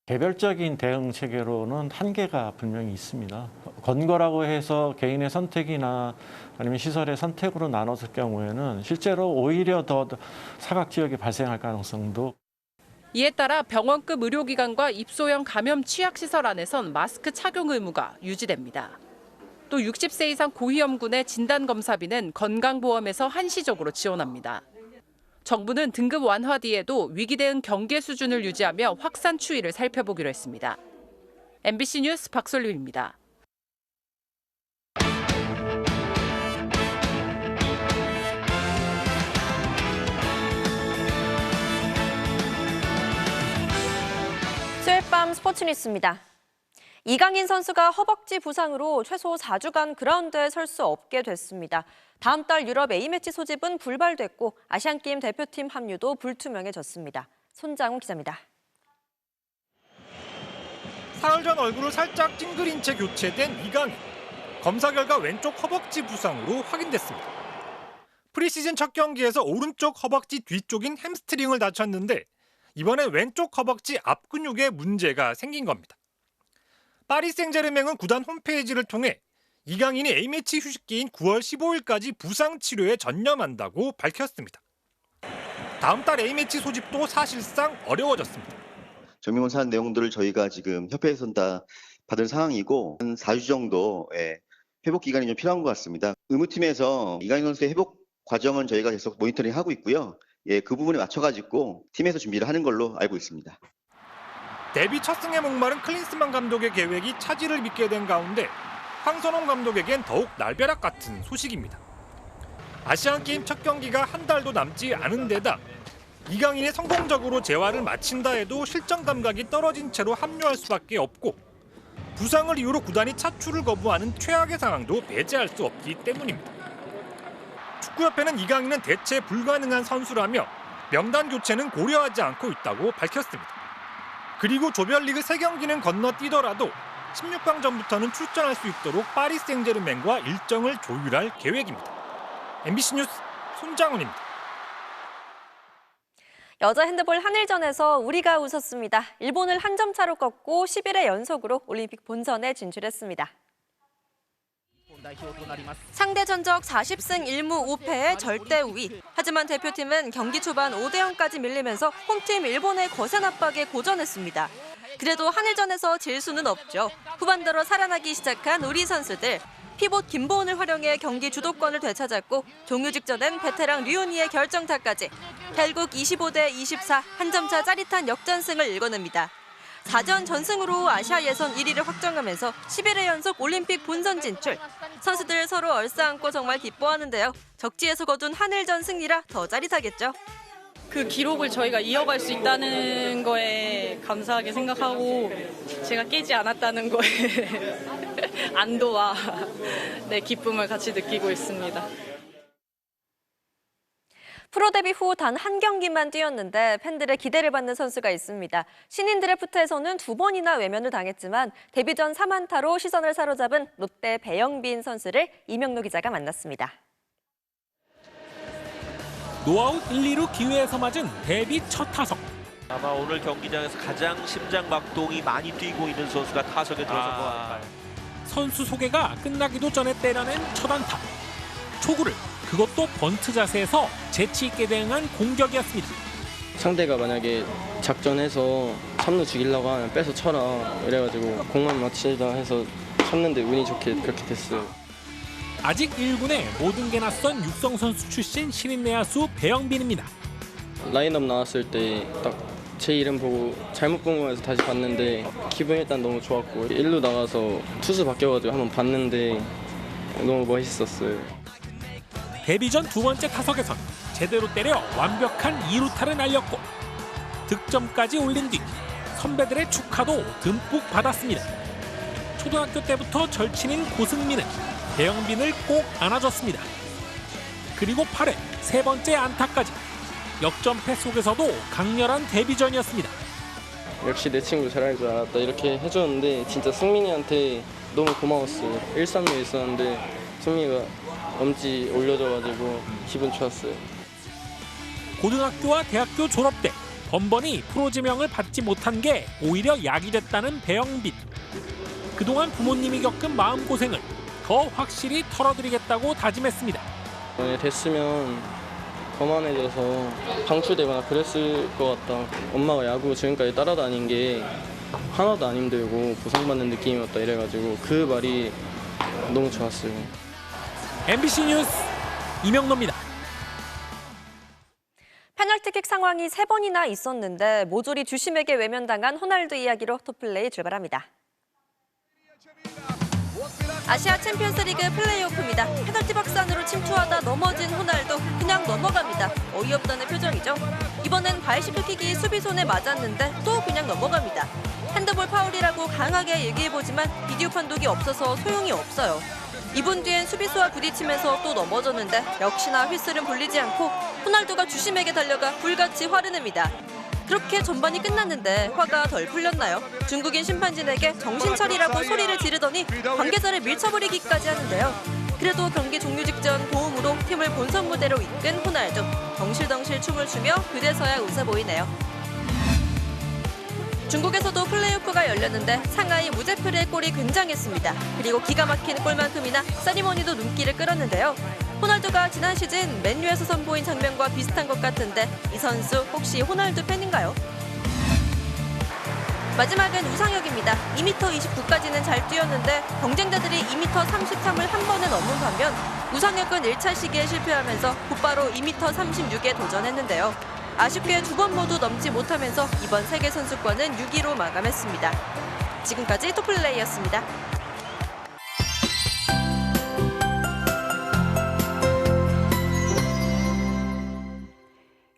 [SPEAKER 26] 개별적인 대응 체계로는 한계가 분명히 있습니다. 권고라고 해서 개인의 선택이나 아니면 시설의 선택으로 나눴을 경우에는 실제로 오히려 더 사각 지역이 발생할 가능성도.
[SPEAKER 21] 이에 따라 병원급 의료기관과 입소형 감염 취약시설 안에선 마스크 착용 의무가 유지됩니다. 또 60세 이상 고위험군의 진단검사비는 건강보험에서 한시적으로 지원합니다. 정부는 등급 완화 뒤에도 위기 대응 경계 수준을 유지하며 확산 추이를 살펴보기로 했습니다. MBC 뉴스 박솔림입니다.
[SPEAKER 27] 수요일 밤 스포츠 뉴스입니다. 이강인 선수가 허벅지 부상으로 최소 4주간 그라운드에 설 수 없게 됐습니다. 다음 달 유럽 A매치 소집은 불발됐고 아시안게임 대표팀 합류도 불투명해졌습니다. 손장훈 기자입니다.
[SPEAKER 28] 사흘 전 얼굴을 살짝 찡그린 채 교체된 이강인. 검사 결과 왼쪽 허벅지 부상으로 확인됐습니다. 프리시즌 첫 경기에서 오른쪽 허벅지 뒤쪽인 햄스트링을 다쳤는데 이번엔 왼쪽 허벅지 앞 근육에 문제가 생긴 겁니다. 파리 생제르맹은 구단 홈페이지를 통해 이강인이 A매치 휴식기인 9월 15일까지 부상 치료에 전념한다고 밝혔습니다. 다음 달 A매치 소집도 사실상 어려워졌습니다.
[SPEAKER 29] 정밀검사한 내용들을 저희가 지금 협회에서 다 받은 상황이고 한 4주 정도의 회복 기간이 좀 필요한 것 같습니다. 의무팀에서 이강인 선수의 회복 과정은 저희가 계속 모니터링하고 있고요. 그 부분에 맞춰가지고 팀에서 준비를 하는 걸로 알고 있습니다.
[SPEAKER 28] 데뷔 첫 승에 목마른 클린스만 감독의 계획이 차질을 빚게 된 가운데 황선홍 감독에겐 더욱 날벼락 같은 소식입니다. 아시안게임 첫 경기가 한 달도 남지 않은 데다 이강인이 성공적으로 재활을 마친다 해도 실전 감각이 떨어진 채로 합류할 수밖에 없고 부상을 이유로 구단이 차출을 거부하는 최악의 상황도 배제할 수 없기 때문입니다. 축구협회는 이강인은 대체 불가능한 선수라며 명단 교체는 고려하지 않고 있다고 밝혔습니다. 그리고 조별리그 3경기는 건너뛰더라도 16강 전부터는 출전할 수 있도록 파리 생제르맹과 일정을 조율할 계획입니다. MBC 뉴스 손장훈입니다.
[SPEAKER 27] 여자 핸드볼 한일전에서 우리가 웃었습니다. 일본을 한 점 차로 꺾고 11회 연속으로 올림픽 본선에 진출했습니다. 상대 전적 40승 1무 5패의 절대 우위. 하지만 대표팀은 경기 초반 5대0까지 밀리면서 홈팀 일본의 거센 압박에 고전했습니다. 그래도 한일전에서 질 수는 없죠. 후반 들어 살아나기 시작한 우리 선수들. 피봇 김보은을 활용해 경기 주도권을 되찾았고 종료 직전엔 베테랑 류은희의 결정타까지. 결국 25대 24 한 점 차 짜릿한 역전승을 일궈냅니다. 4전 전승으로 아시아 예선 1위를 확정하면서 11회 연속 올림픽 본선 진출. 선수들 서로 얼싸안고 정말 기뻐하는데요. 적지에서 거둔 한일전 승리라 더 짜릿하겠죠.
[SPEAKER 2] 그 기록을 저희가 이어갈 수 있다는 거에 감사하게 생각하고 제가 깨지 않았다는 거에 안도와 기쁨을 같이 느끼고 있습니다.
[SPEAKER 27] 프로 데뷔 후 단 한 경기만 뛰었는데 팬들의 기대를 받는 선수가 있습니다. 신인 드래프트에서는 2번이나 외면을 당했지만 데뷔 전 3안타로 시선을 사로잡은 롯데 배영빈 선수를 이명노 기자가 만났습니다.
[SPEAKER 28] 노아웃 1, 2루 기회에서 맞은 데뷔 첫 타석.
[SPEAKER 5] 아마 오늘 경기장에서 가장 심장 박동이 많이 뛰고 있는 선수가 타석에 들어선 것 같아요.
[SPEAKER 28] 선수 소개가 끝나기도 전에 때려낸 첫 안타. 초구를 그것도 번트 자세에서 재치 있게 대응한 공격이었습니다.
[SPEAKER 1] 상대가 만약에 작전해서 3루 죽이려고 하면 빼서 쳐라 이래가지고 공만 맞히다 해서 쳤는데 운이 좋게 그렇게 됐어요.
[SPEAKER 28] 아직 1군에 모든 게 낯선 육성 선수 출신 신인 내야수 배영빈입니다.
[SPEAKER 1] 라인업 나왔을 때 딱 제 이름 보고 잘못 본 거에서 다시 봤는데 기분이 일단 너무 좋았고 1루 나가서 투수 바뀌어가지고 한번 봤는데 너무 멋있었어요.
[SPEAKER 28] 데뷔 전 두 번째 타석에선 제대로 때려 완벽한 2루타를 날렸고 득점까지 올린 뒤 선배들의 축하도 듬뿍 받았습니다. 초등학교 때부터 절친인 고승민은 배영빈을 꼭 안아줬습니다. 그리고 8회 세 번째 안타까지. 역전패 속에서도 강렬한 데뷔전이었습니다.
[SPEAKER 1] 역시 내 친구 잘할 줄 알았다 이렇게 해줬는데 진짜 승민이한테 너무 고마웠어요. 1-3루 있었는데 승민이가 엄지 올려줘가지고 기분 좋았어요.
[SPEAKER 28] 고등학교와 대학교 졸업 때 번번이 프로 지명을 받지 못한 게 오히려 약이 됐다는 배영빈. 그동안 부모님이 겪은 마음고생을 더 확실히 털어드리겠다고 다짐했습니다.
[SPEAKER 1] 만약에 됐으면 거만해져서 방출되거나 그랬을 것 같다. 엄마가 야구 지금까지 따라다닌 게 하나도 안 힘들고 보상받는 느낌이었다 이래가지고 그 말이 너무 좋았어요.
[SPEAKER 28] MBC 뉴스 이명노입니다.
[SPEAKER 27] 페널티킥 상황이 3번이나 있었는데 모조리 주심에게 외면당한 호날두 이야기로 톱플레이 출발합니다. 아시아 챔피언스리그 플레이오프입니다. 페널티 박스 안으로 침투하다 넘어진 호날두 그냥 넘어갑니다. 어이없다는 표정이죠. 이번엔 바이시클킥이 수비손에 맞았는데 또 그냥 넘어갑니다. 핸드볼 파울이라고 강하게 얘기해보지만 비디오 판독이 없어서 소용이 없어요. 2분 뒤엔 수비수와 부딪히면서 또 넘어졌는데 역시나 휘슬은 불리지 않고 호날두가 주심에게 달려가 불같이 화를 냅니다. 그렇게 전반이 끝났는데 화가 덜 풀렸나요? 중국인 심판진에게 정신 차리라고 소리를 지르더니 관계자를 밀쳐버리기까지 하는데요. 그래도 경기 종료 직전 도움으로 팀을 본선 무대로 이끈 호날두. 덩실덩실 춤을 추며 그제서야 웃어 보이네요. 중국에서도 플레이오프가 열렸는데 상하이 무제프리의 골이 굉장했습니다. 그리고 기가 막힌 골만큼이나 세리머니도 눈길을 끌었는데요. 호날두가 지난 시즌 맨유에서 선보인 장면과 비슷한 것 같은데 이 선수 혹시 호날두 팬인가요? 마지막은 우상혁입니다. 2m29까지는 잘 뛰었는데 경쟁자들이 2m33을 한 번에 넘은 반면 우상혁은 1차 시기에 실패하면서 곧바로 2m36에 도전했는데요. 아쉽게 2번 모두 넘지 못하면서 이번 세계선수권은 6위로 마감했습니다. 지금까지 톱플레이였습니다.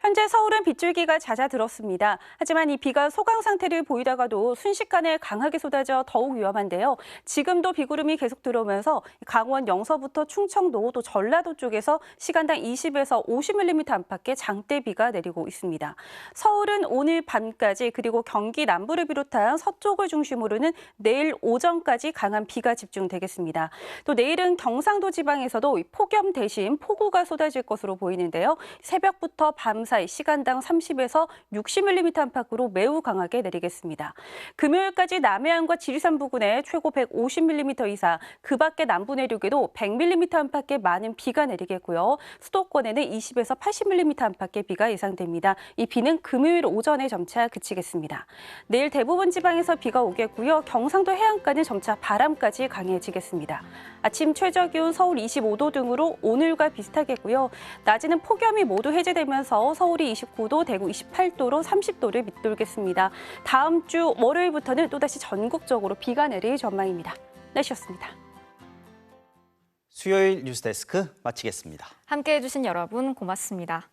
[SPEAKER 6] 현재 서울은 빗줄기가 잦아들었습니다. 하지만 이 비가 소강 상태를 보이다가도 순식간에 강하게 쏟아져 더욱 위험한데요. 지금도 비구름이 계속 들어오면서 강원 영서부터 충청도 또 전라도 쪽에서 시간당 20에서 50mm 안팎의 장대비가 내리고 있습니다. 서울은 오늘 밤까지 그리고 경기 남부를 비롯한 서쪽을 중심으로는 내일 오전까지 강한 비가 집중되겠습니다. 또 내일은 경상도 지방에서도 폭염 대신 폭우가 쏟아질 것으로 보이는데요. 새벽부터 밤 사이 시간당 30에서 60mm 안팎으로 매우 강하게 내리겠습니다. 금요일까지 남해안과 지리산 부근에 최고 150mm 이상, 그 밖에 남부 내륙에도 100mm 안팎의 많은 비가 내리겠고요. 수도권에는 20에서 80mm 안팎의 비가 예상됩니다. 이 비는 금요일 오전에 점차 그치겠습니다. 내일 대부분 지방에서 비가 오겠고요. 경상도 해안가는 점차 바람까지 강해지겠습니다. 아침 최저기온 서울 25도 등으로 오늘과 비슷하겠고요. 낮에는 폭염이 모두 해제되면서 서울이 29도, 대구 28도로 30도를 밑돌겠습니다. 다음 주 월요일부터는 또다시 전국적으로 비가 내릴 전망입니다. 날씨였습니다.
[SPEAKER 7] 수요일 뉴스데스크 마치겠습니다.
[SPEAKER 3] 함께해 주신 여러분 고맙습니다.